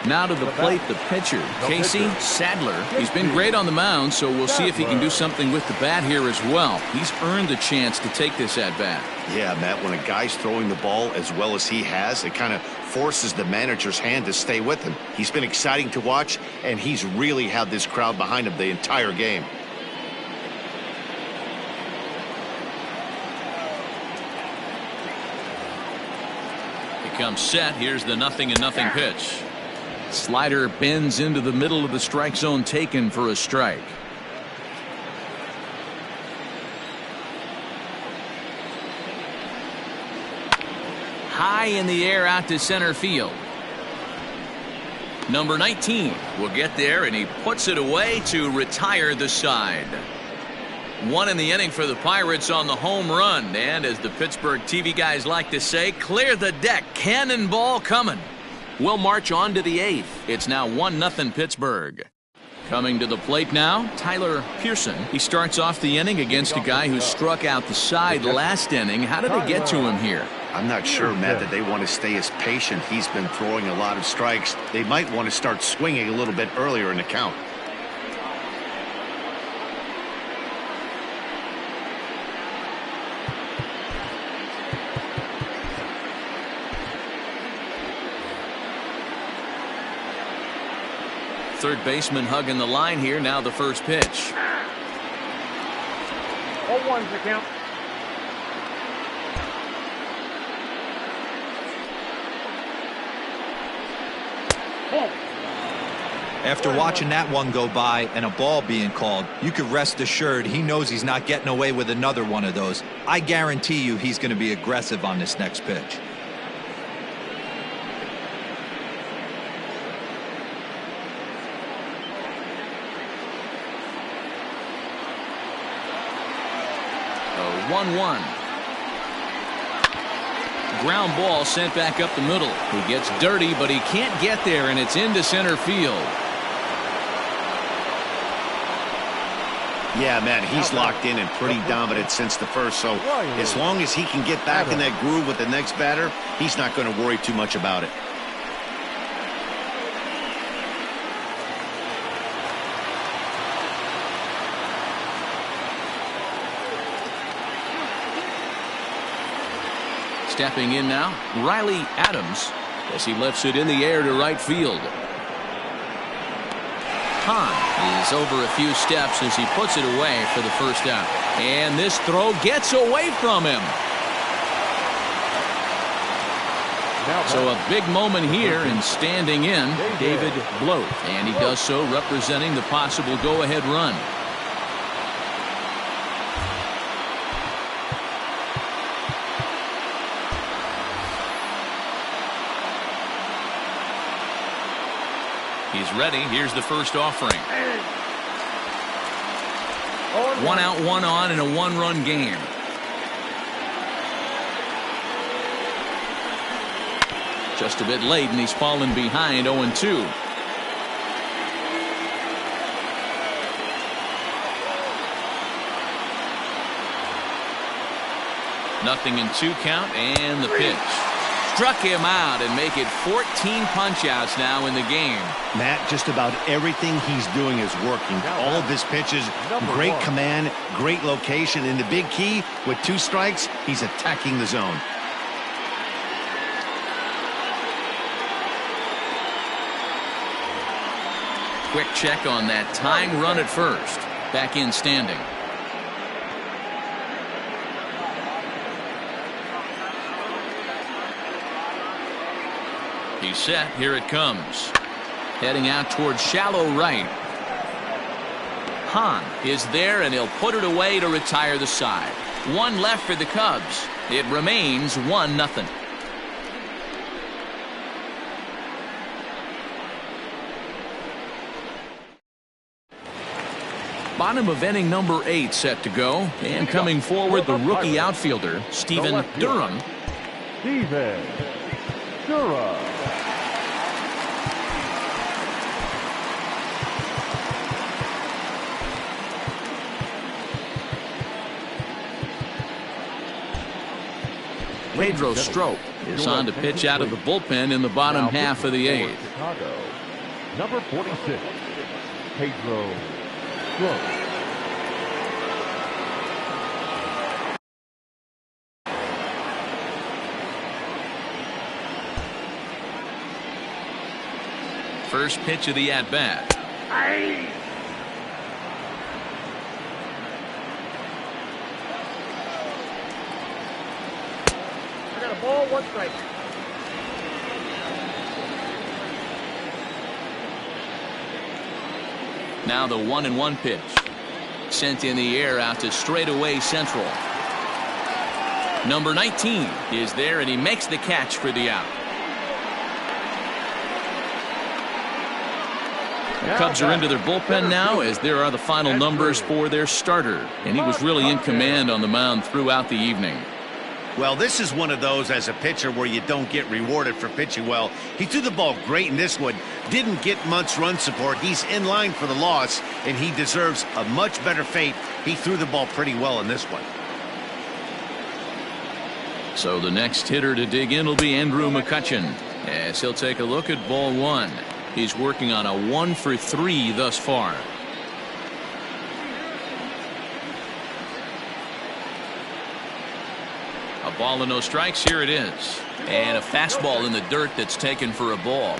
Now to the plate, the pitcher, Casey Sadler. He's been great on the mound, so we'll see if he can do something with the bat here as well. He's earned the chance to take this at bat. Yeah, Matt, when a guy's throwing the ball as well as he has, it kind of forces the manager's hand to stay with him. He's been exciting to watch, and he's really had this crowd behind him the entire game. He comes set. Here's the 0-0 pitch. Slider bends into the middle of the strike zone, taken for a strike. High in the air out to center field. Number 19 will get there, and he puts it away to retire the side. 1 in the inning for the Pirates on the home run. And as the Pittsburgh TV guys like to say, clear the deck. Cannonball coming. We'll march on to the 8th. It's now 1-0 Pittsburgh. Coming to the plate now, Tyler Pearson. He starts off the inning against a guy who struck out the side last inning. How did they get to him here? I'm not sure, Matt, that they want to stay as patient. He's been throwing a lot of strikes. They might want to start swinging a little bit earlier in the count. Third baseman hugging the line here. Now the first pitch. 0-1's the count. After watching that one go by and a ball being called, you could rest assured he knows he's not getting away with another one of those. I guarantee you he's going to be aggressive on this next pitch. 1-1. Ground ball sent back up the middle. He gets dirty, but he can't get there, and it's into center field. Yeah, man, he's locked in and pretty dominant since the first, so as long as he can get back in that groove with the next batter, he's not going to worry too much about it. Stepping in now, Riley Adams, as he lifts it in the air to right field. Hahn is over a few steps as he puts it away for the first out. And this throw gets away from him. So a big moment here, and standing in, David Bloat. And he does so representing the possible go-ahead run. He's ready. Here's the first offering. 1 out, 1 on in a 1-run game. Just a bit late, and he's fallen behind 0-2. Nothing in 2 count, and the pitch. Struck him out and make it 14 punch-outs now in the game. Matt, just about everything he's doing is working. All of his pitches, great command, great location, and the big key, with 2 strikes, he's attacking the zone. Quick check on that tying run at first. Back in standing. He's set. Here it comes. Heading out towards shallow right. Hahn is there, and he'll put it away to retire the side. 1 left for the Cubs. It remains 1-0. Bottom of inning number 8 set to go. And coming forward, the rookie outfielder, Stephen Durham. Stephen Durham. Pedro Strop is on to pitch out of the bullpen in the bottom half of the 8th. Chicago, number 46, Pedro Strop. First pitch of the at-bat. Ball, 1 strike. Now the 1-1 pitch. Sent in the air out to straightaway central. Number 19 is there, and he makes the catch for the out. The Cubs are into their bullpen now, as there are the final numbers for their starter. And he was really in command on the mound throughout the evening. Well, this is one of those as a pitcher where you don't get rewarded for pitching well. He threw the ball great in this one, didn't get much run support. He's in line for the loss, and he deserves a much better fate. He threw the ball pretty well in this one. So the next hitter to dig in will be Andrew McCutchen, as he'll take a look at ball 1. He's working on a 1 for 3 thus far. A ball and no strikes. Here it is. And a fastball in the dirt that's taken for a ball.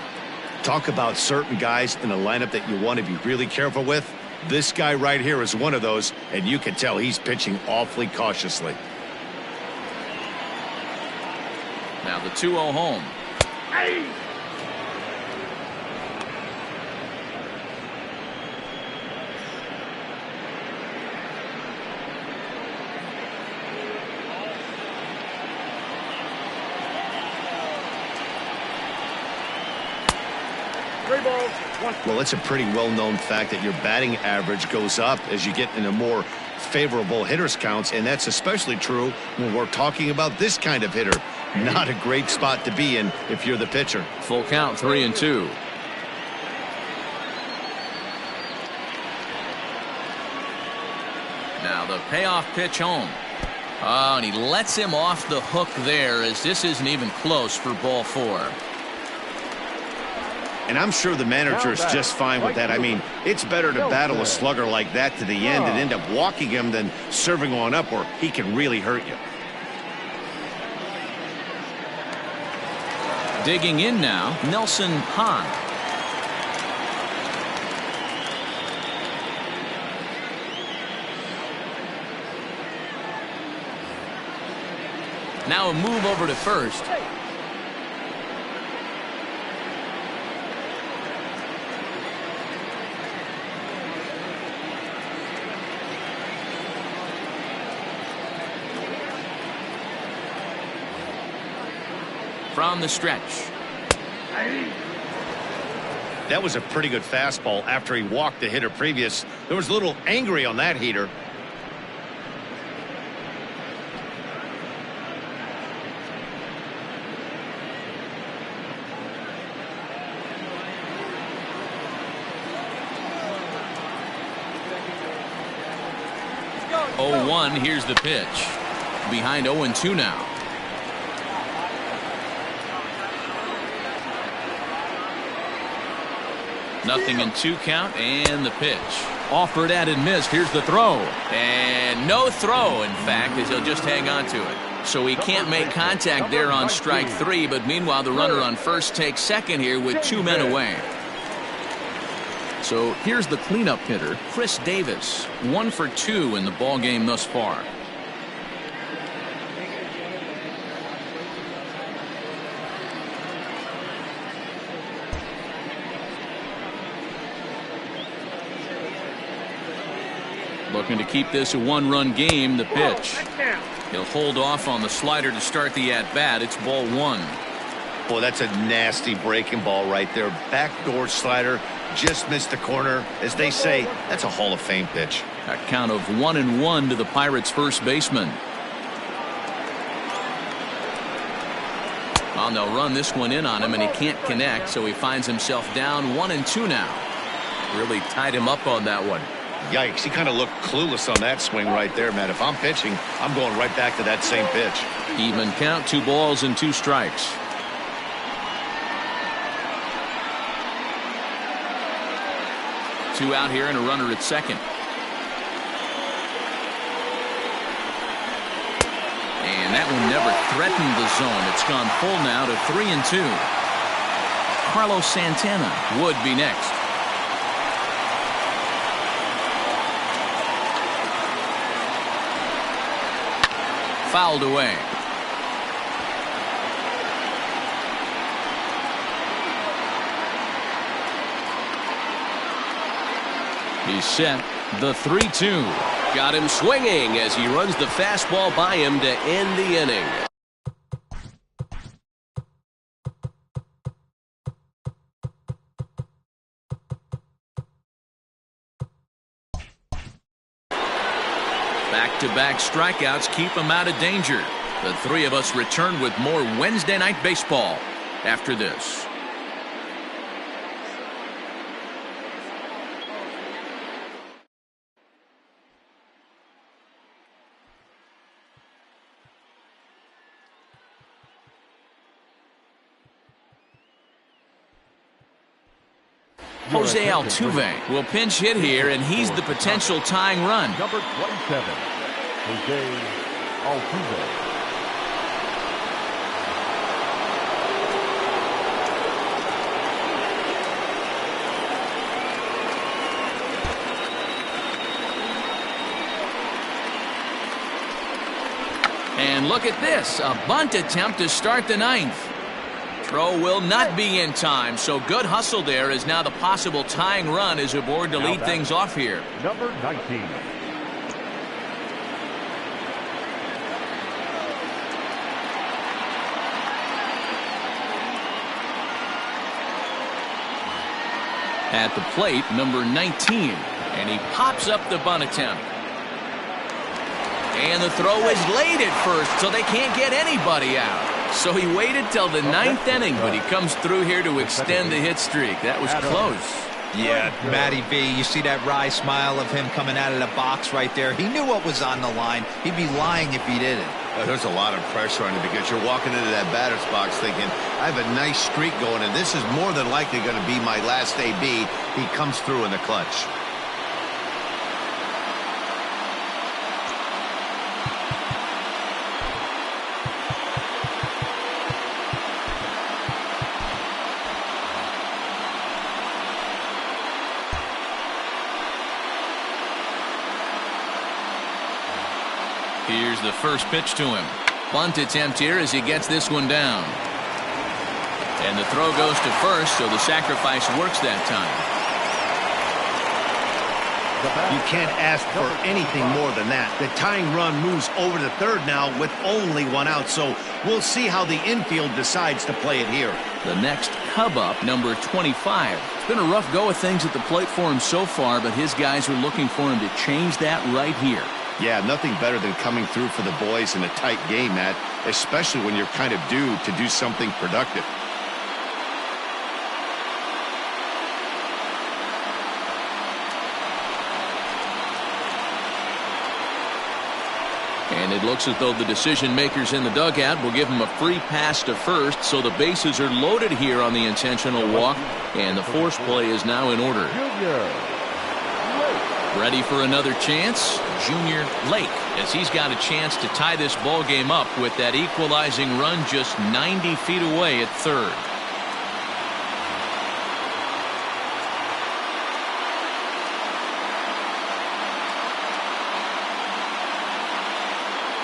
Talk about certain guys in a lineup that you want to be really careful with. This guy right here is one of those, and you can tell he's pitching awfully cautiously. Now the 2-0 home. Well, it's a pretty well-known fact that your batting average goes up as you get in a more favorable hitters counts, and that's especially true when we're talking about this kind of hitter. Not a great spot to be in if you're the pitcher. Full count, 3-2. Now the payoff pitch home. Oh, and he lets him off the hook there, as this isn't even close for ball 4. And I'm sure the manager is just fine with that. I mean, it's better to battle a slugger like that to the end and end up walking him than serving on up where he can really hurt you. Digging in now, Nelson Hahn. Now a move over to first. From the stretch. That was a pretty good fastball after he walked the hitter previous. There was a little angry on that heater. Oh, 1, here's the pitch. Behind 0-2 now. Nothing in 2 count, and the pitch. Offered and missed. Here's the throw. And no throw, in fact, as he'll just hang on to it. So he can't make contact there on strike 3, but meanwhile the runner on first takes second here with 2 men away. So here's the cleanup hitter, Chris Davis. 1 for 2 in the ball game thus far. Looking to keep this a 1-run game. The pitch. He'll hold off on the slider to start the at-bat. It's ball 1. Boy, that's a nasty breaking ball right there. Backdoor slider. Just missed the corner. As they say, that's a Hall of Fame pitch. A count of 1-1 to the Pirates' first baseman. Well, they'll run this one in on him, and he can't connect, so he finds himself down 1-2 now. Really tied him up on that one. Yikes, he kind of looked clueless on that swing right there, man. If I'm pitching, I'm going right back to that same pitch. Even count, 2 balls and 2 strikes. Two out here and a runner at second. And that one never threatened the zone. It's gone full now to 3-2. Carlos Santana would be next. Fouled away. He's set. The 3-2. Got him swinging as he runs the fastball by him to end the inning. Back-to-back strikeouts keep him out of danger. The three of us return with more Wednesday Night Baseball after this. Jose Altuve will pinch hit here, and he's the potential tying run. Number 27, Jose Altuve. And look at this, a bunt attempt to start the ninth. Throw will not be in time, so good hustle there as now the possible tying run is aboard to lead things off here. Number 19. At the plate, number 19, and he pops up the bunt attempt. And the throw is late at first, so they can't get anybody out. So he waited till the 9th inning, but he comes through here to extend the hit streak. That was close. Yeah, Matty V, you see that wry smile of him coming out of the box right there. He knew what was on the line. He'd be lying if he didn't. There's a lot of pressure on you because you're walking into that batter's box thinking, I have a nice streak going, and this is more than likely going to be my last AB. He comes through in the clutch. Here's the first pitch to him. Bunt attempt here as he gets this one down. And the throw goes to first, so the sacrifice works that time. You can't ask for anything more than that. The tying run moves over to third now with only one out, so we'll see how the infield decides to play it here. The next Cub up, number 25. It's been a rough go of things at the plate for him so far, but his guys are looking for him to change that right here. Yeah, nothing better than coming through for the boys in a tight game, Matt, especially when you're kind of due to do something productive. And it looks as though the decision makers in the dugout will give him a free pass to first, so the bases are loaded here on the intentional walk, and the force play is now in order. Ready for another chance, Junior Lake, as he's got a chance to tie this ball game up with that equalizing run just 90 feet away at third.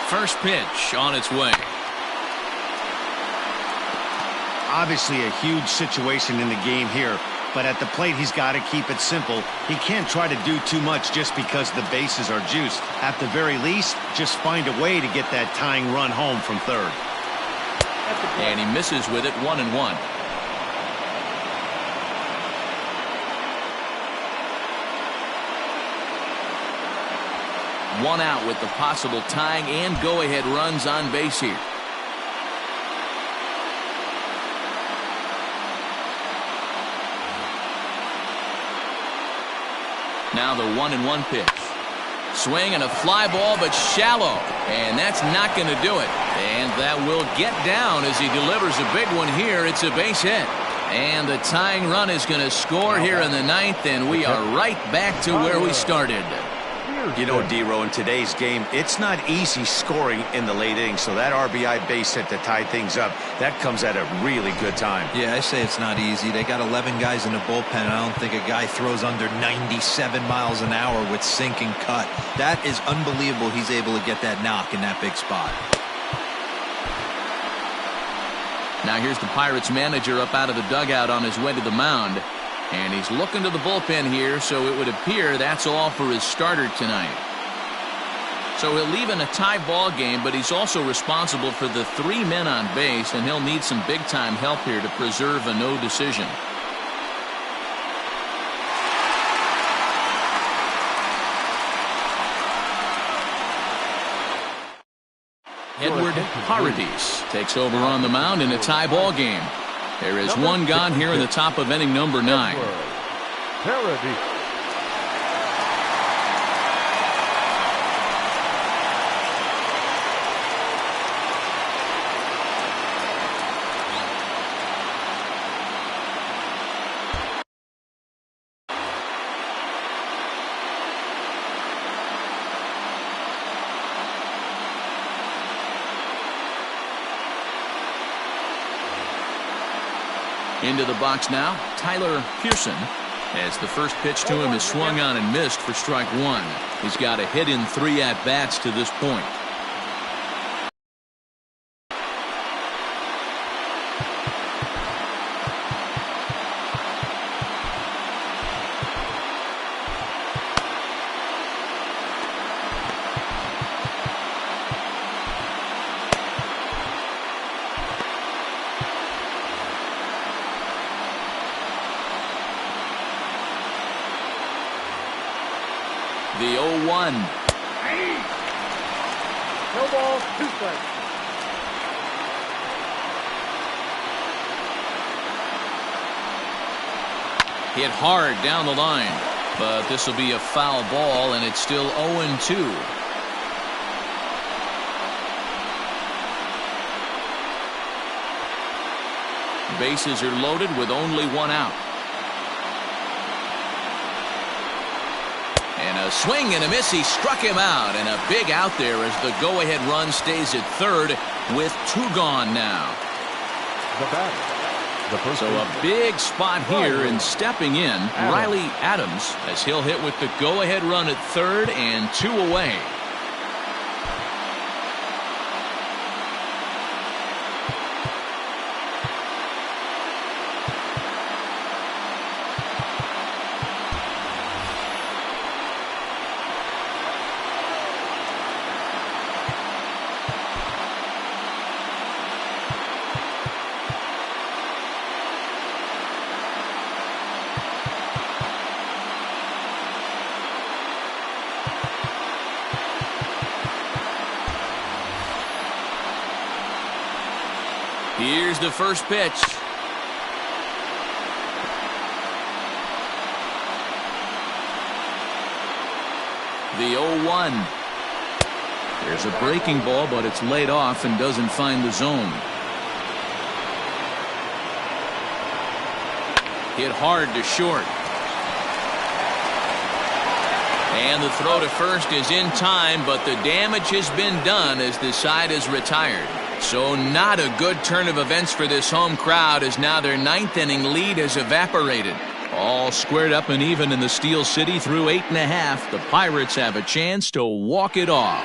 First pitch on its way. Obviously a huge situation in the game here, but at the plate he's got to keep it simple. He can't try to do too much just because the bases are juiced. At the very least, just find a way to get that tying run home from third. And he misses with it, 1-1. One out with the possible tying and go-ahead runs on base here. Now the 1-1 pitch. Swing and a fly ball, but shallow. And that's not going to do it. And that will get down as he delivers a big one here. It's a base hit. And the tying run is going to score here in the 9th, and we are right back to where we started. You know, D-Row, in today's game, it's not easy scoring in the late innings, so that RBI base hit to tie things up, that comes at a really good time. Yeah, I say it's not easy. They got 11 guys in the bullpen, and I don't think a guy throws under 97 miles an hour with sink and cut. That is unbelievable he's able to get that knock in that big spot. Now here's the Pirates manager up out of the dugout on his way to the mound. And he's looking to the bullpen here, so it would appear that's all for his starter tonight. So he'll leave in a tie ball game, but he's also responsible for the 3 men on base, and he'll need some big-time help here to preserve a no decision. Edward Paradis takes over on the mound in a tie ball game. There is one gone here in the top of inning number 9. Into the box now, Tyler Pearson, as the first pitch to him is swung on and missed for strike 1. He's got a hit in 3 at-bats to this point. The 0-1. No balls, 2 strikes. Hit hard down the line, but this will be a foul ball, and it's still 0-2. Bases are loaded with only 1 out. And a swing and a miss. He struck him out, and a big out there as the go-ahead run stays at third with 2 gone now. The batter. So a big spot here, and stepping in, Riley Adams, as he'll hit with the go-ahead run at third and 2 away. Here's the first pitch. The 0-1. There's a breaking ball, but it's laid off and doesn't find the zone. Hit hard to short. And the throw to first is in time, but the damage has been done as the side is retired. So not a good turn of events for this home crowd, as now their 9th inning lead has evaporated. All squared up and even in the Steel City through 8.5. The Pirates have a chance to walk it off.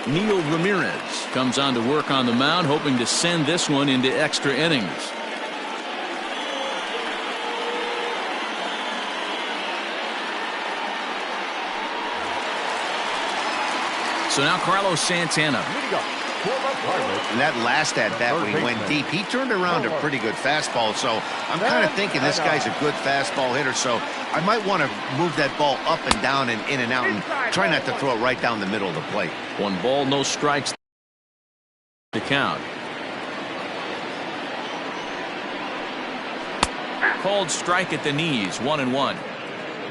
Neil Ramirez comes on to work on the mound, hoping to send this one into extra innings. So now Carlos Santana. And that last at bat when he went deep, he turned around a pretty good fastball. So I'm kind of thinking this guy's a good fastball hitter. So I might want to move that ball up and down and in and out and try not to throw it right down the middle of the plate. 1 ball, no strikes to count. Called strike at the knees, 1-1.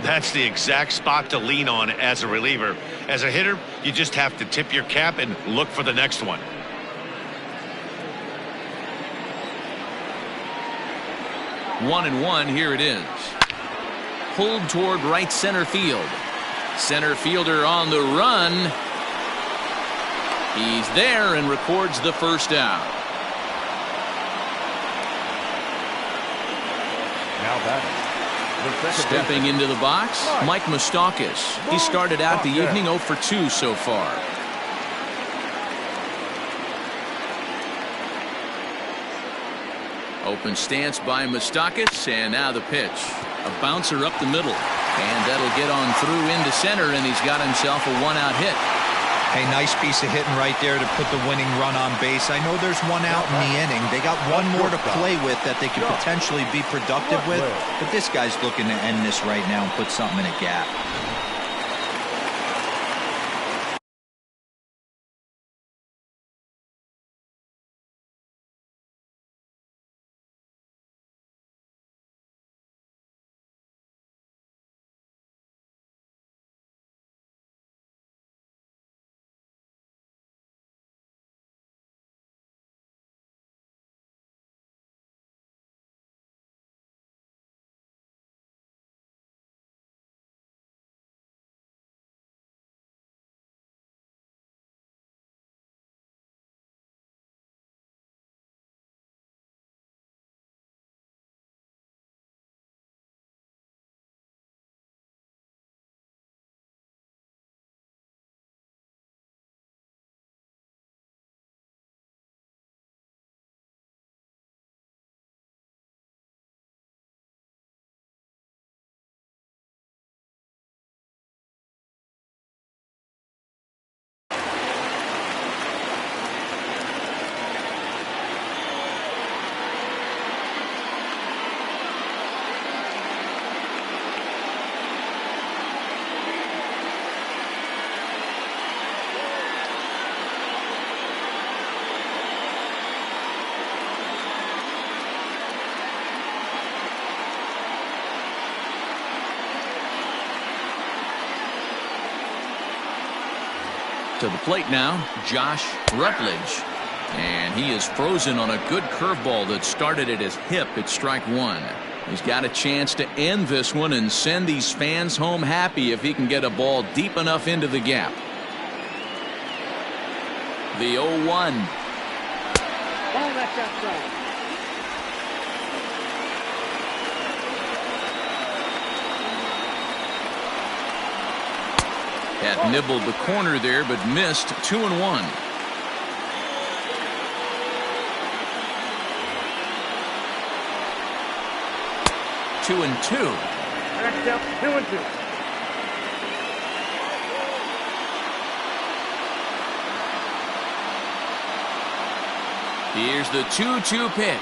That's the exact spot to lean on as a reliever. As a hitter, you just have to tip your cap and look for the next one. One and one, here it is. Pulled toward right center field. Center fielder on the run. He's there and records the first out. Now batting. Stepping into the box, Mike Moustakas. He started out the evening 0 for 2 so far. Open stance by Moustakas, and now the pitch. A bouncer up the middle, and that'll get on through into center, and he's got himself a 1-out hit. Hey, nice piece of hitting right there to put the winning run on base. I know there's 1 out in the inning. They got 1 more to play with that they could potentially be productive with. But this guy's looking to end this right now and put something in a gap. To the plate now, Josh Rutledge. And he is frozen on a good curveball that started at his hip at strike one. He's got a chance to end this one and send these fans home happy if he can get a ball deep enough into the gap. The 0-1. Ball that's outside. Had nibbled the corner there, but missed. 2-1. Two and two. Next up, 2-2. Here's the 2-2 pitch.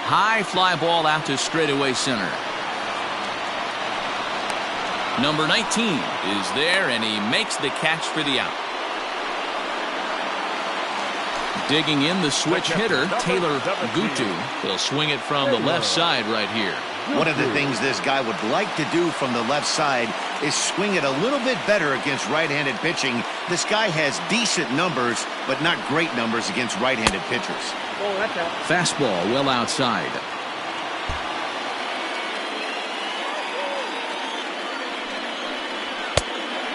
High fly ball out to straightaway center. Number 19 is there, and he makes the catch for the out. Digging in the switch hitter, Taylor Gutu. He'll swing it from the left side right here. One of the things this guy would like to do from the left side is swing it a little bit better against right-handed pitching. This guy has decent numbers, but not great numbers against right-handed pitchers. Oh, that's out. Fastball well outside.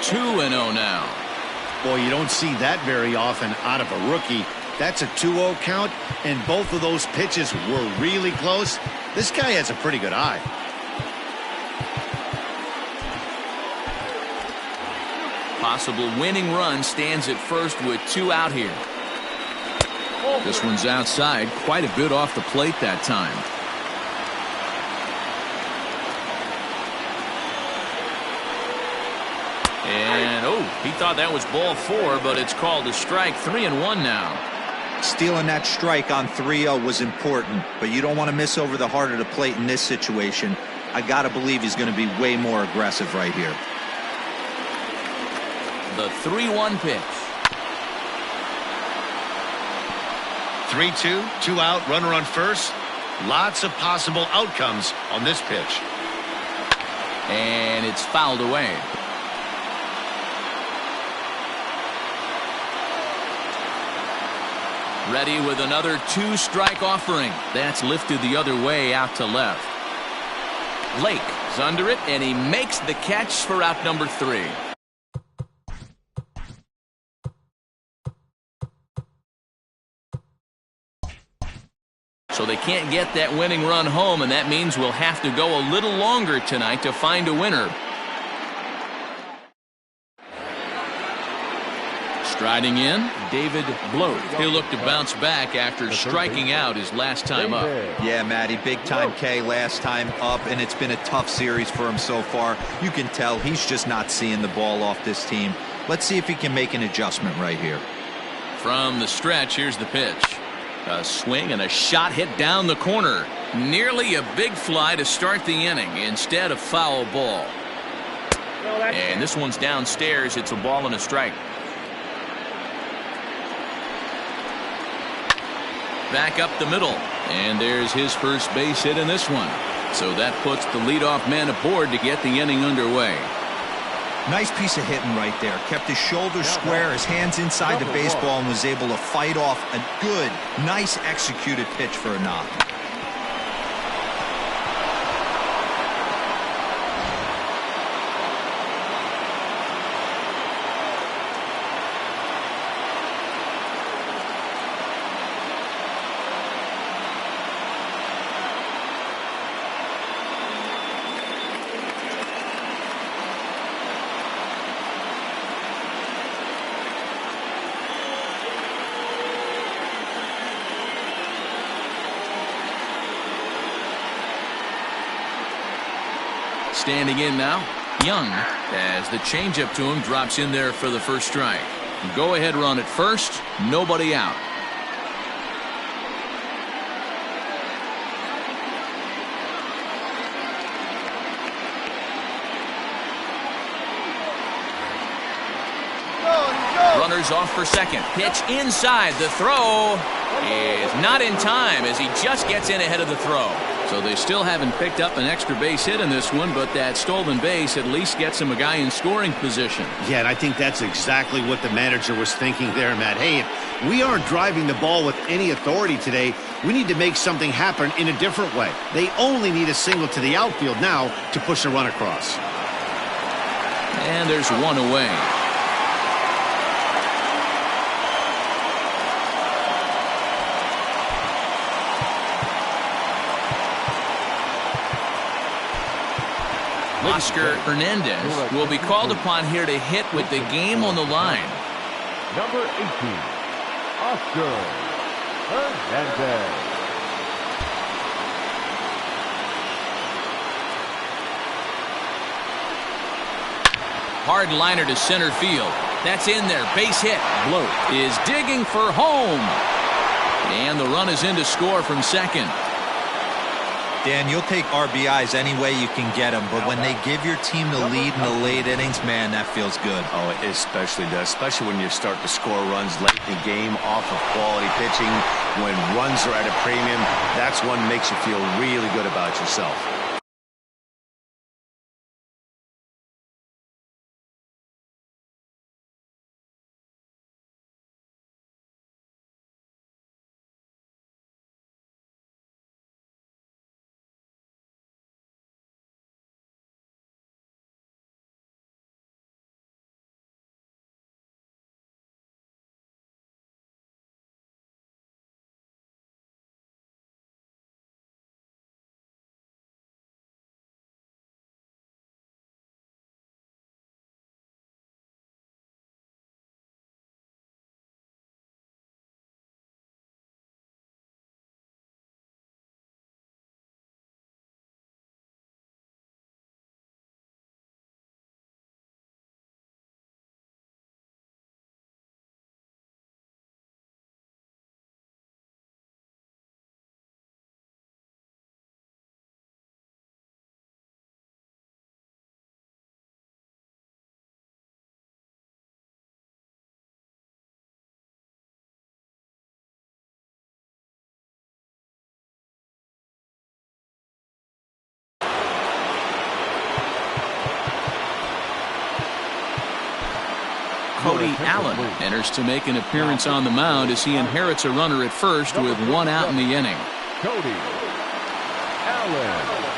Two and 0 now. Boy, you don't see that very often out of a rookie. That's a 2-0 count, and both of those pitches were really close. This guy has a pretty good eye. Possible winning run stands at first with 2 out here. This one's outside, quite a bit off the plate that time. And he thought that was ball 4, but it's called a strike. 3-1 now. Stealing that strike on 3-0 was important, but you don't want to miss over the heart of the plate in this situation. I got to believe he's going to be way more aggressive right here. The 3-1 pitch. 3-2, 2 out, runner on first. Lots of possible outcomes on this pitch. And it's fouled away. Ready with another 2-strike offering. That's lifted the other way out to left. Lake is under it, and he makes the catch for out number 3. So they can't get that winning run home, and that means we'll have to go a little longer tonight to find a winner. Striding in, David Bloat. He'll look to bounce back after striking out his last time up. Yeah, Matty, big time K last time up, and it's been a tough series for him so far. You can tell he's just not seeing the ball off this team. Let's see if he can make an adjustment right here. From the stretch, here's the pitch. A swing and a shot hit down the corner. Nearly a big fly to start the inning instead of foul ball. And this one's downstairs. It's a ball and a strike. Back up the middle, and there's his first base hit in this one. So that puts the leadoff man aboard to get the inning underway. Nice piece of hitting right there. Kept his shoulders square, his hands inside the baseball, and was able to fight off a good, nice executed pitch for a knock. Standing in now, Young, as the changeup to him drops in there for the first strike. Go ahead run at first, nobody out. Runners off for second. Pitch inside. The throw is not in time as he just gets in ahead of the throw. So they still haven't picked up an extra base hit in this one, but that stolen base at least gets him a guy in scoring position. Yeah, and I think that's exactly what the manager was thinking there, Matt. Hey, if we aren't driving the ball with any authority today, we need to make something happen in a different way. They only need a single to the outfield now to push a run across. And there's one away. Oscar Hernandez will be called upon here to hit with the game on the line. Number 18, Oscar Hernandez. Hard liner to center field. That's in there. Base hit. Bloat is digging for home. And the run is in to score from second. Dan, you'll take RBIs any way you can get them, but when they give your team the lead in the late innings, man, that feels good. Oh, it especially does, especially when you start to score runs late in the game off of quality pitching. When runs are at a premium, that's one that makes you feel really good about yourself. Cody Allen enters to make an appearance on the mound as he inherits a runner at first with one out in the inning. Cody Allen.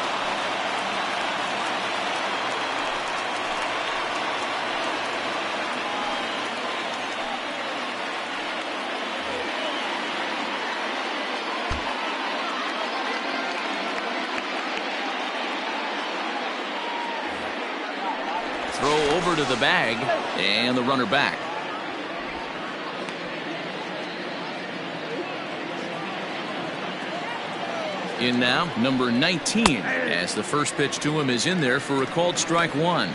Throw over to the bag, and the runner back. In now, number 19, as the first pitch to him is in there for a called strike one.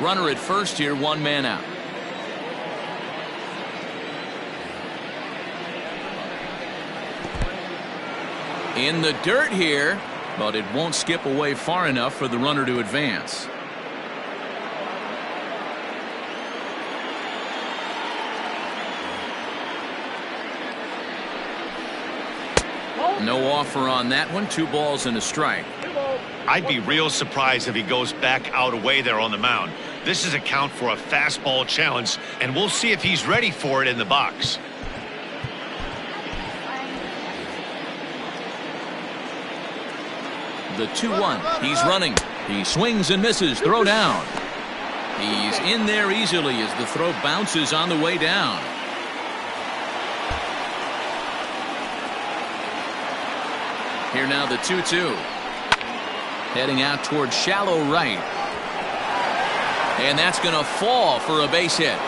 Runner at first here, one man out. In the dirt here, but it won't skip away far enough for the runner to advance. No offer on that one. 2 balls and a strike. I'd be real surprised if he goes back out away there on the mound. This is a count for a fastball challenge, and we'll see if he's ready for it in the box. The 2-1. He's running. He swings and misses. Throw down. He's in there easily as the throw bounces on the way down. Here now the 2-2. Heading out towards shallow right. And that's going to fall for a base hit.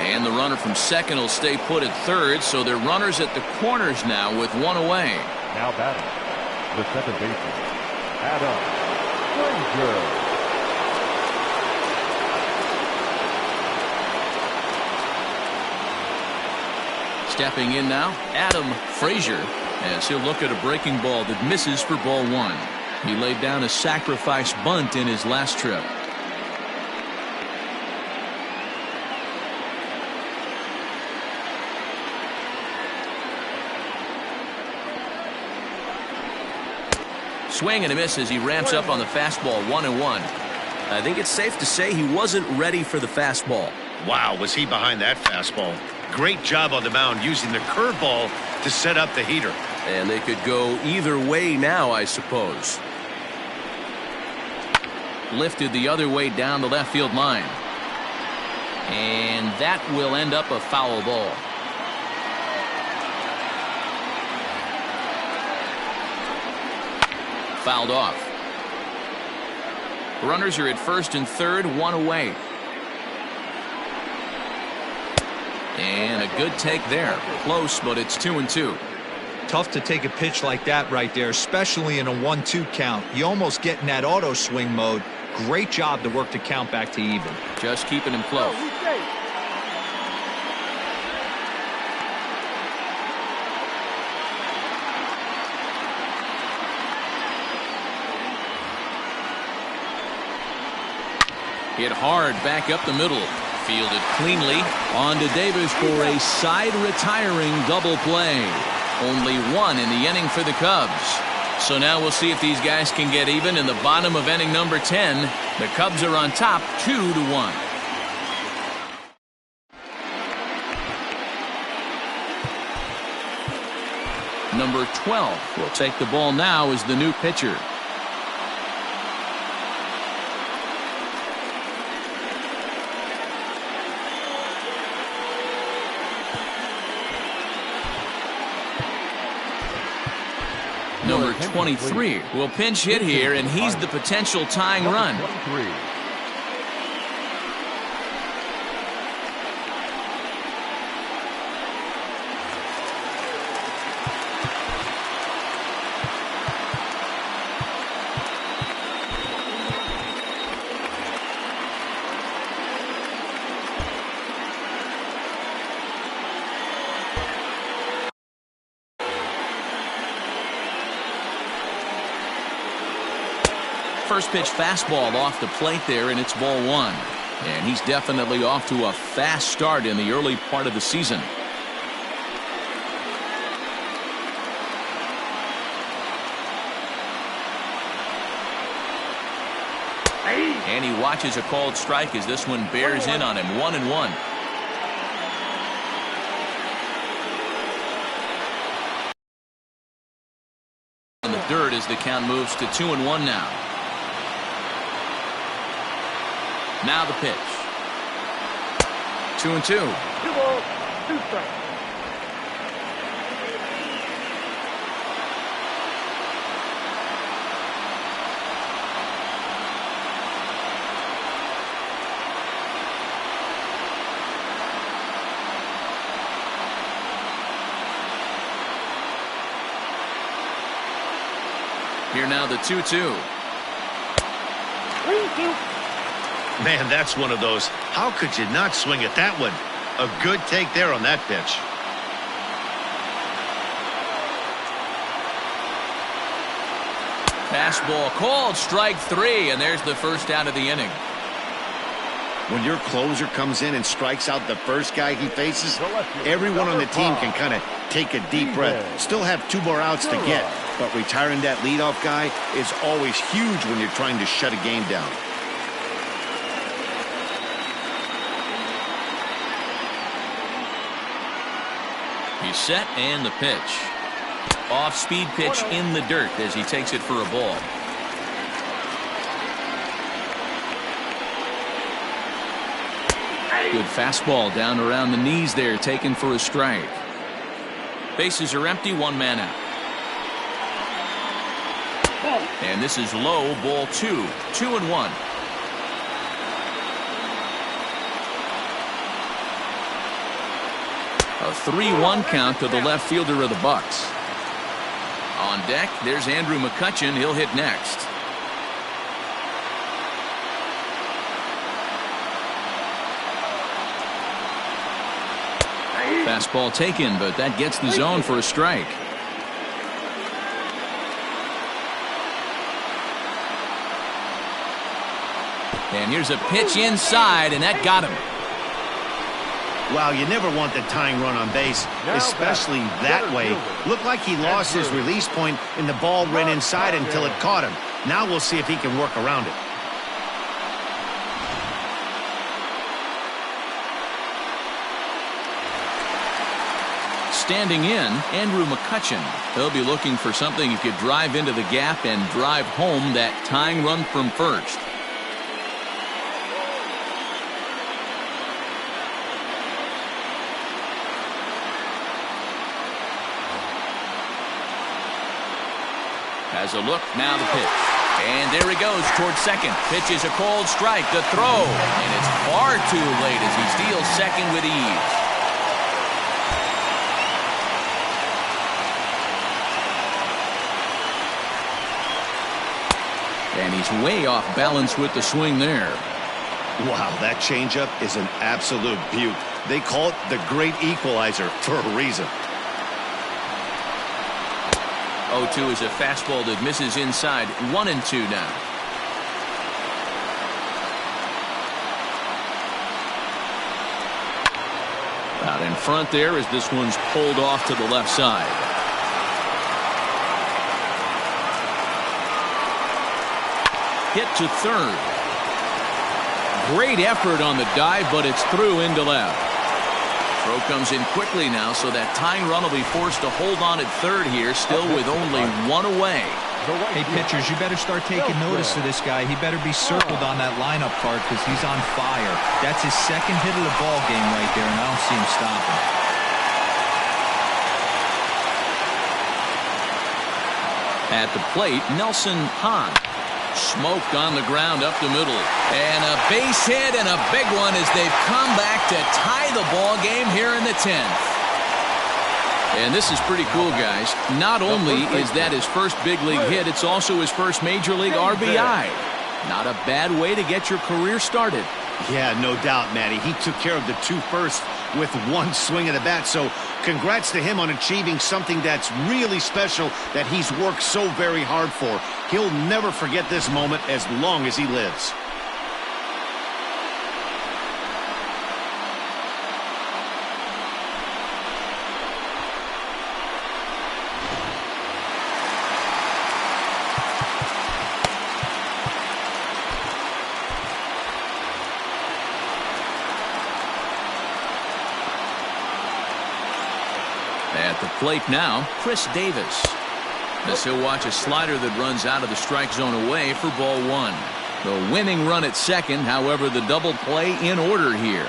And the runner from second will stay put at third, so they're runners at the corners now with one away. Now batting, the second baseman, Adam Frazier. Stepping in now, Adam Frazier, as he'll look at a breaking ball that misses for ball one. He laid down a sacrifice bunt in his last trip. Swing and a miss as he ramps up on the fastball. 1-1. I think it's safe to say he wasn't ready for the fastball. Wow, was he behind that fastball. Great job on the mound using the curveball to set up the heater. And they could go either way now, I suppose. Lifted the other way down the left field line. And that will end up a foul ball. Fouled off. Runners are at first and third, one away. And a good take there. Close, but it's 2-2. Tough to take a pitch like that right there, especially in a 1-2 count. You almost get in that auto swing mode. Great job to work the count back to even. Just keeping him close. Hit hard back up the middle. Fielded cleanly. On to Davis for a side retiring double play. Only one in the inning for the Cubs. So now we'll see if these guys can get even in the bottom of inning number 10. The Cubs are on top 2-1. Number 12 will take the ball now as the new pitcher. Number 23 will pinch hit here, and he's the potential tying run. First pitch fastball off the plate there, and it's ball one. And he's definitely off to a fast start in the early part of the season. And he watches a called strike as this one bears in on him. 1-1. In the dirt as the count moves to 2-1 now. Now the pitch. 2-2. 2 balls, 2 strikes. Here now the 2-2. 3-2. Man, that's one of those. How could you not swing at that one? A good take there on that pitch. Fastball called, strike 3, and there's the first out of the inning. When your closer comes in and strikes out the first guy he faces, everyone on the team can kind of take a deep breath. Still have 2 more outs to get, but retiring that leadoff guy is always huge when you're trying to shut a game down. He's set, and the pitch. Off-speed pitch in the dirt as he takes it for a ball. Good fastball down around the knees there, taken for a strike. Bases are empty, 1 man out. And this is low, ball 2. 2-1. A 3-1 count to the left fielder of the Bucks. On deck, there's Andrew McCutchen. He'll hit next. Fastball taken, but that gets the zone for a strike. And here's a pitch inside, and that got him. Wow, you never want the tying run on base, especially that way. Looked like he lost his release point, and the ball ran inside until it caught him. Now we'll see if he can work around it. Standing in, Andrew McCutcheon. He'll be looking for something he could drive into the gap and drive home that tying run from first. Has a look, now the pitch. And there he goes towards second. Pitch is a cold strike, the throw. And it's far too late as he steals second with ease. And he's way off balance with the swing there. Wow, that changeup is an absolute beaut. They call it the great equalizer for a reason. 0-2 is a fastball that misses inside. 1-2 now. Out in front there as this one's pulled off to the left side. Hit to third. Great effort on the dive, but it's through into left. Throw comes in quickly now, so that tying run will be forced to hold on at third here, still with only one away. Hey, pitchers, you better start taking notice of this guy. He better be circled on that lineup card because he's on fire. That's his second hit of the ball game right there, and I don't see him stopping. At the plate, Nelson Hahn. Smoked on the ground up the middle. And a base hit and a big one as they've come back to tie the ball game here in the 10th. And this is pretty cool, guys. Not only is that his first big league hit, it's also his first major league RBI. Not a bad way to get your career started. Yeah, no doubt, Matty. He took care of the two first with one swing of the bat. So congrats to him on achieving something that's really special that he's worked so very hard for. He'll never forget this moment as long as he lives. At the plate now, Chris Davis. As he'll watch a slider that runs out of the strike zone away for ball one. The winning run at second, however, the double play in order here.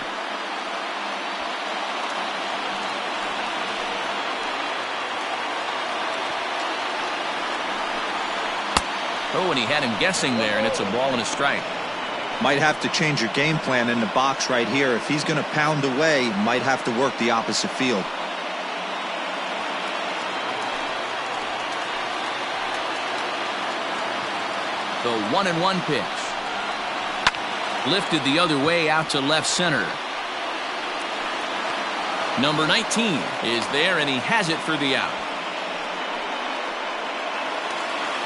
Oh, and he had him guessing there, and it's a ball and a strike. Might have to change your game plan in the box right here. If he's going to pound away, might have to work the opposite field. The 1-1 pitch. Lifted the other way out to left center. Number 19 is there, and he has it for the out.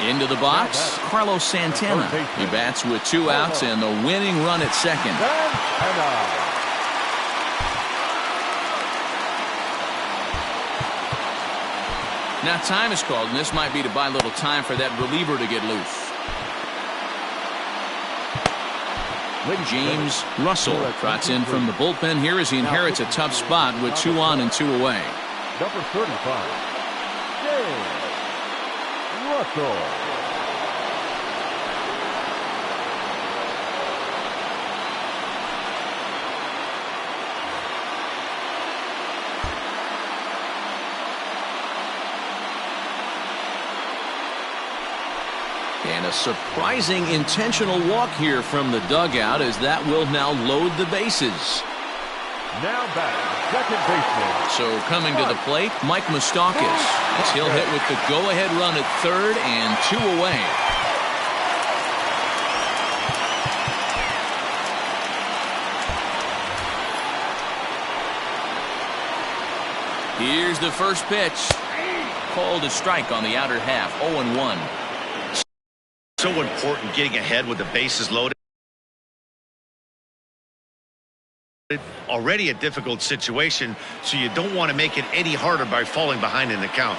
Into the box, Carlos Santana. He bats with two outs and the winning run at second. Now time is called, and this might be to buy a little time for that reliever to get loose. James Russell trots in from the bullpen here as he inherits a tough spot with 2 on and 2 away. Number 35, James Russell. And a surprising intentional walk here from the dugout as that will now load the bases. Now back, second baseman. So coming to the plate, Mike Moustakas as he'll hit with the go-ahead run at third and 2 away. Here's the first pitch. Called a strike on the outer half, 0-1. So important getting ahead with the bases loaded. Already a difficult situation, so you don't want to make it any harder by falling behind in the count.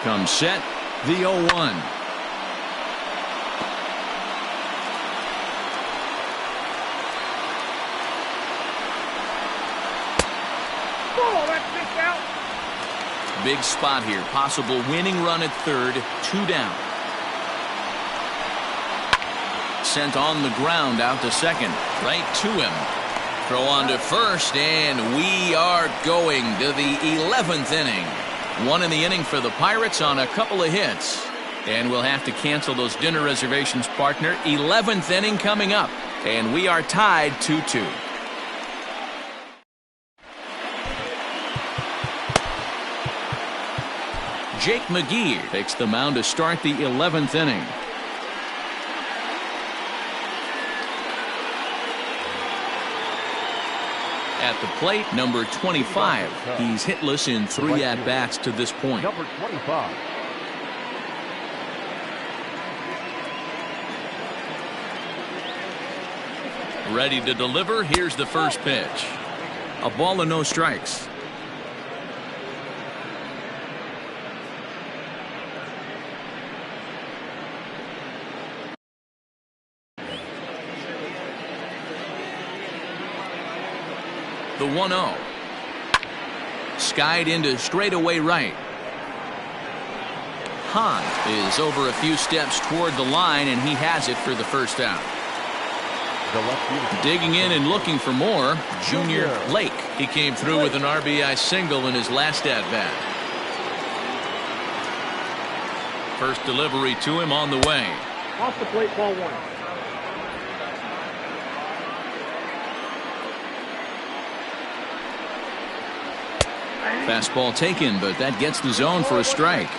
Come set, the 0-1. Big spot here. Possible winning run at third. 2 down. Sent on the ground out to second. Right to him. Throw on to first, and we are going to the 11th inning. 1 in the inning for the Pirates on a couple of hits. And we'll have to cancel those dinner reservations, partner. 11th inning coming up. And we are tied 2-2. Jake McGee takes the mound to start the 11th inning. At the plate, number 25. He's hitless in 3 at-bats to this point. Number 25. Ready to deliver. Here's the first pitch. A ball and no strikes. The 1-0. Skied into straightaway right. Hahn is over a few steps toward the line, and he has it for the first out. Digging in and looking for more, Junior Lake. He came through with an RBI single in his last at-bat. First delivery to him on the way. Off the plate, ball 1. Fastball taken, but that gets the zone for a strike.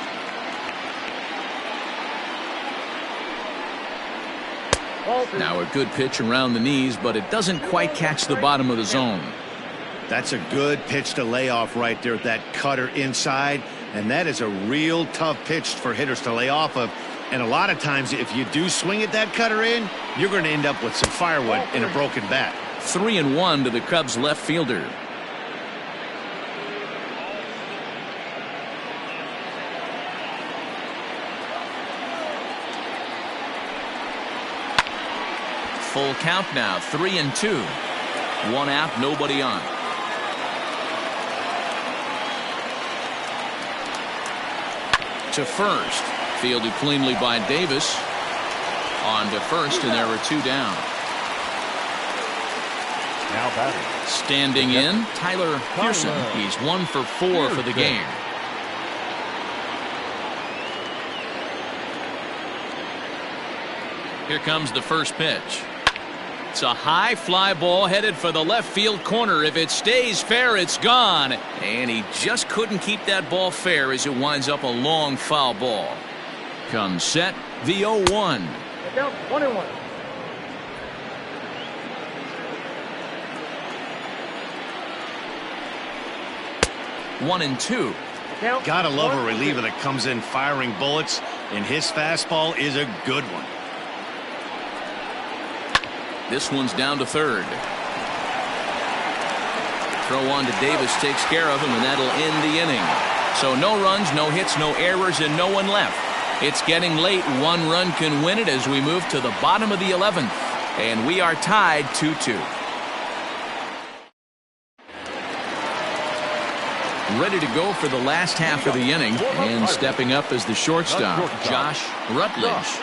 Now a good pitch around the knees, but it doesn't quite catch the bottom of the zone. That's a good pitch to lay off right there, that cutter inside, and that is a real tough pitch for hitters to lay off of. And a lot of times, if you do swing at that cutter in, you're going to end up with some firewood in a broken bat. 3-1 to the Cubs left fielder. Full count now, 3-2. 1 out, nobody on. To first. Fielded cleanly by Davis. On to first, and there were 2 down. Now batting. Standing in, Tyler Pearson. He's 1 for 4 for the game. Here comes the first pitch. It's a high fly ball headed for the left field corner. If it stays fair, it's gone. And he just couldn't keep that ball fair as it winds up a long foul ball. Comes set, the 0-1. 1-1. One and two. Gotta love a reliever that comes in firing bullets, and his fastball is a good one. This one's down to third. Throw on to Davis takes care of him, and that'll end the inning. So no runs, no hits, no errors, and no one left. It's getting late. 1 run can win it as we move to the bottom of the 11th. And we are tied 2-2. Ready to go for the last half of the inning, and stepping up as the shortstop, Josh Rutledge.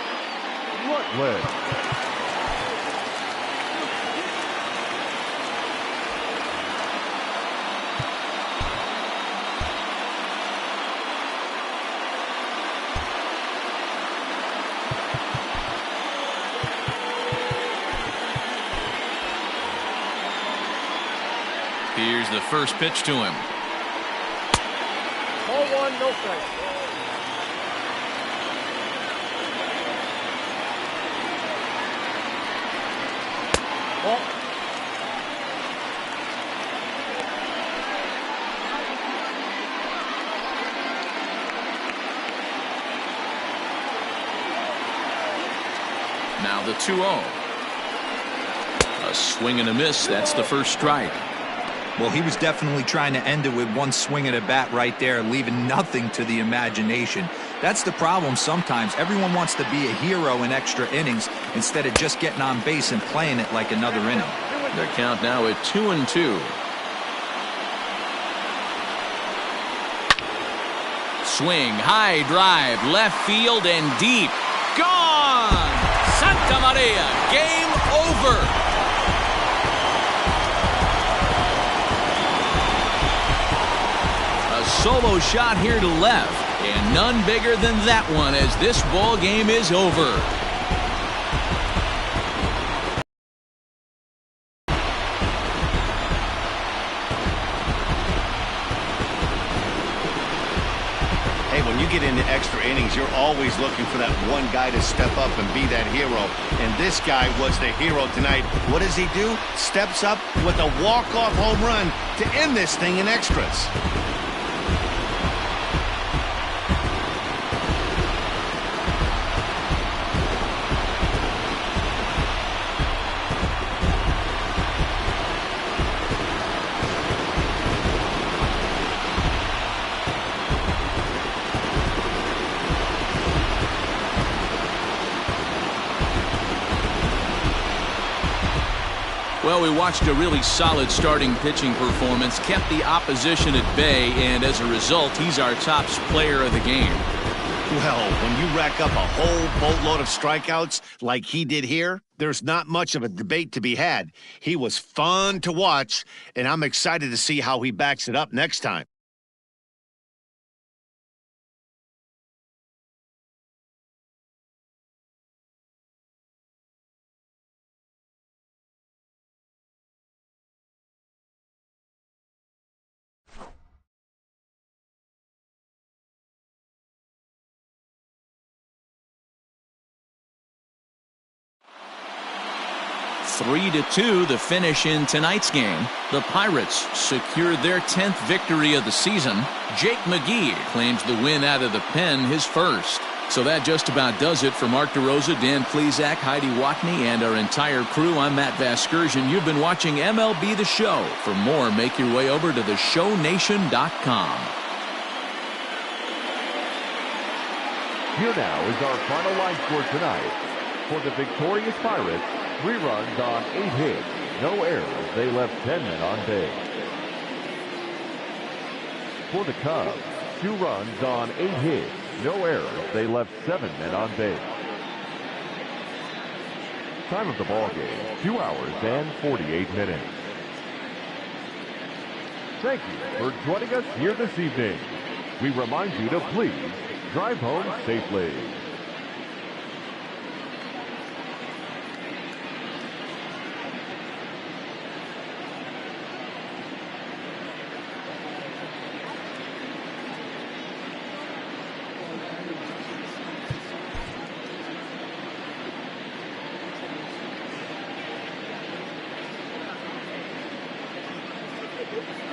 Here's the first pitch to him. Ball 1, no strike. Ball. Now the 2-0. A swing and a miss. That's the first strike. Well, he was definitely trying to end it with one swing of the bat right there, leaving nothing to the imagination. That's the problem sometimes. Everyone wants to be a hero in extra innings instead of just getting on base and playing it like another inning. Their count now at 2-2. Swing, high drive, left field and deep. Gone! Santa Maria, game over. A solo shot here to left, and none bigger than that one as this ball game is over. Hey, when you get into extra innings, you're always looking for that one guy to step up and be that hero. And this guy was the hero tonight. What does he do? Steps up with a walk-off home run to end this thing in extras. Well, we watched a really solid starting pitching performance, kept the opposition at bay, and as a result, he's our top player of the game. Well, when you rack up a whole boatload of strikeouts like he did here, there's not much of a debate to be had. He was fun to watch, and I'm excited to see how he backs it up next time. Three to 2, the finish in tonight's game. The Pirates secured their 10th victory of the season. Jake McGee claims the win out of the pen, his first. So that just about does it for Mark DeRosa, Dan Plesac, Heidi Watney, and our entire crew. I'm Matt Vasgersian. You've been watching MLB The Show. For more, make your way over to theshownation.com. Here now is our final line score tonight. For the victorious Pirates, 3 runs on 8 hits, no errors. They left 10 men on base. For the Cubs, 2 runs on 8 hits, no errors. They left 7 men on base. Time of the ball game, 2 hours and 48 minutes. Thank you for joining us here this evening. We remind you to please drive home safely. Thank you.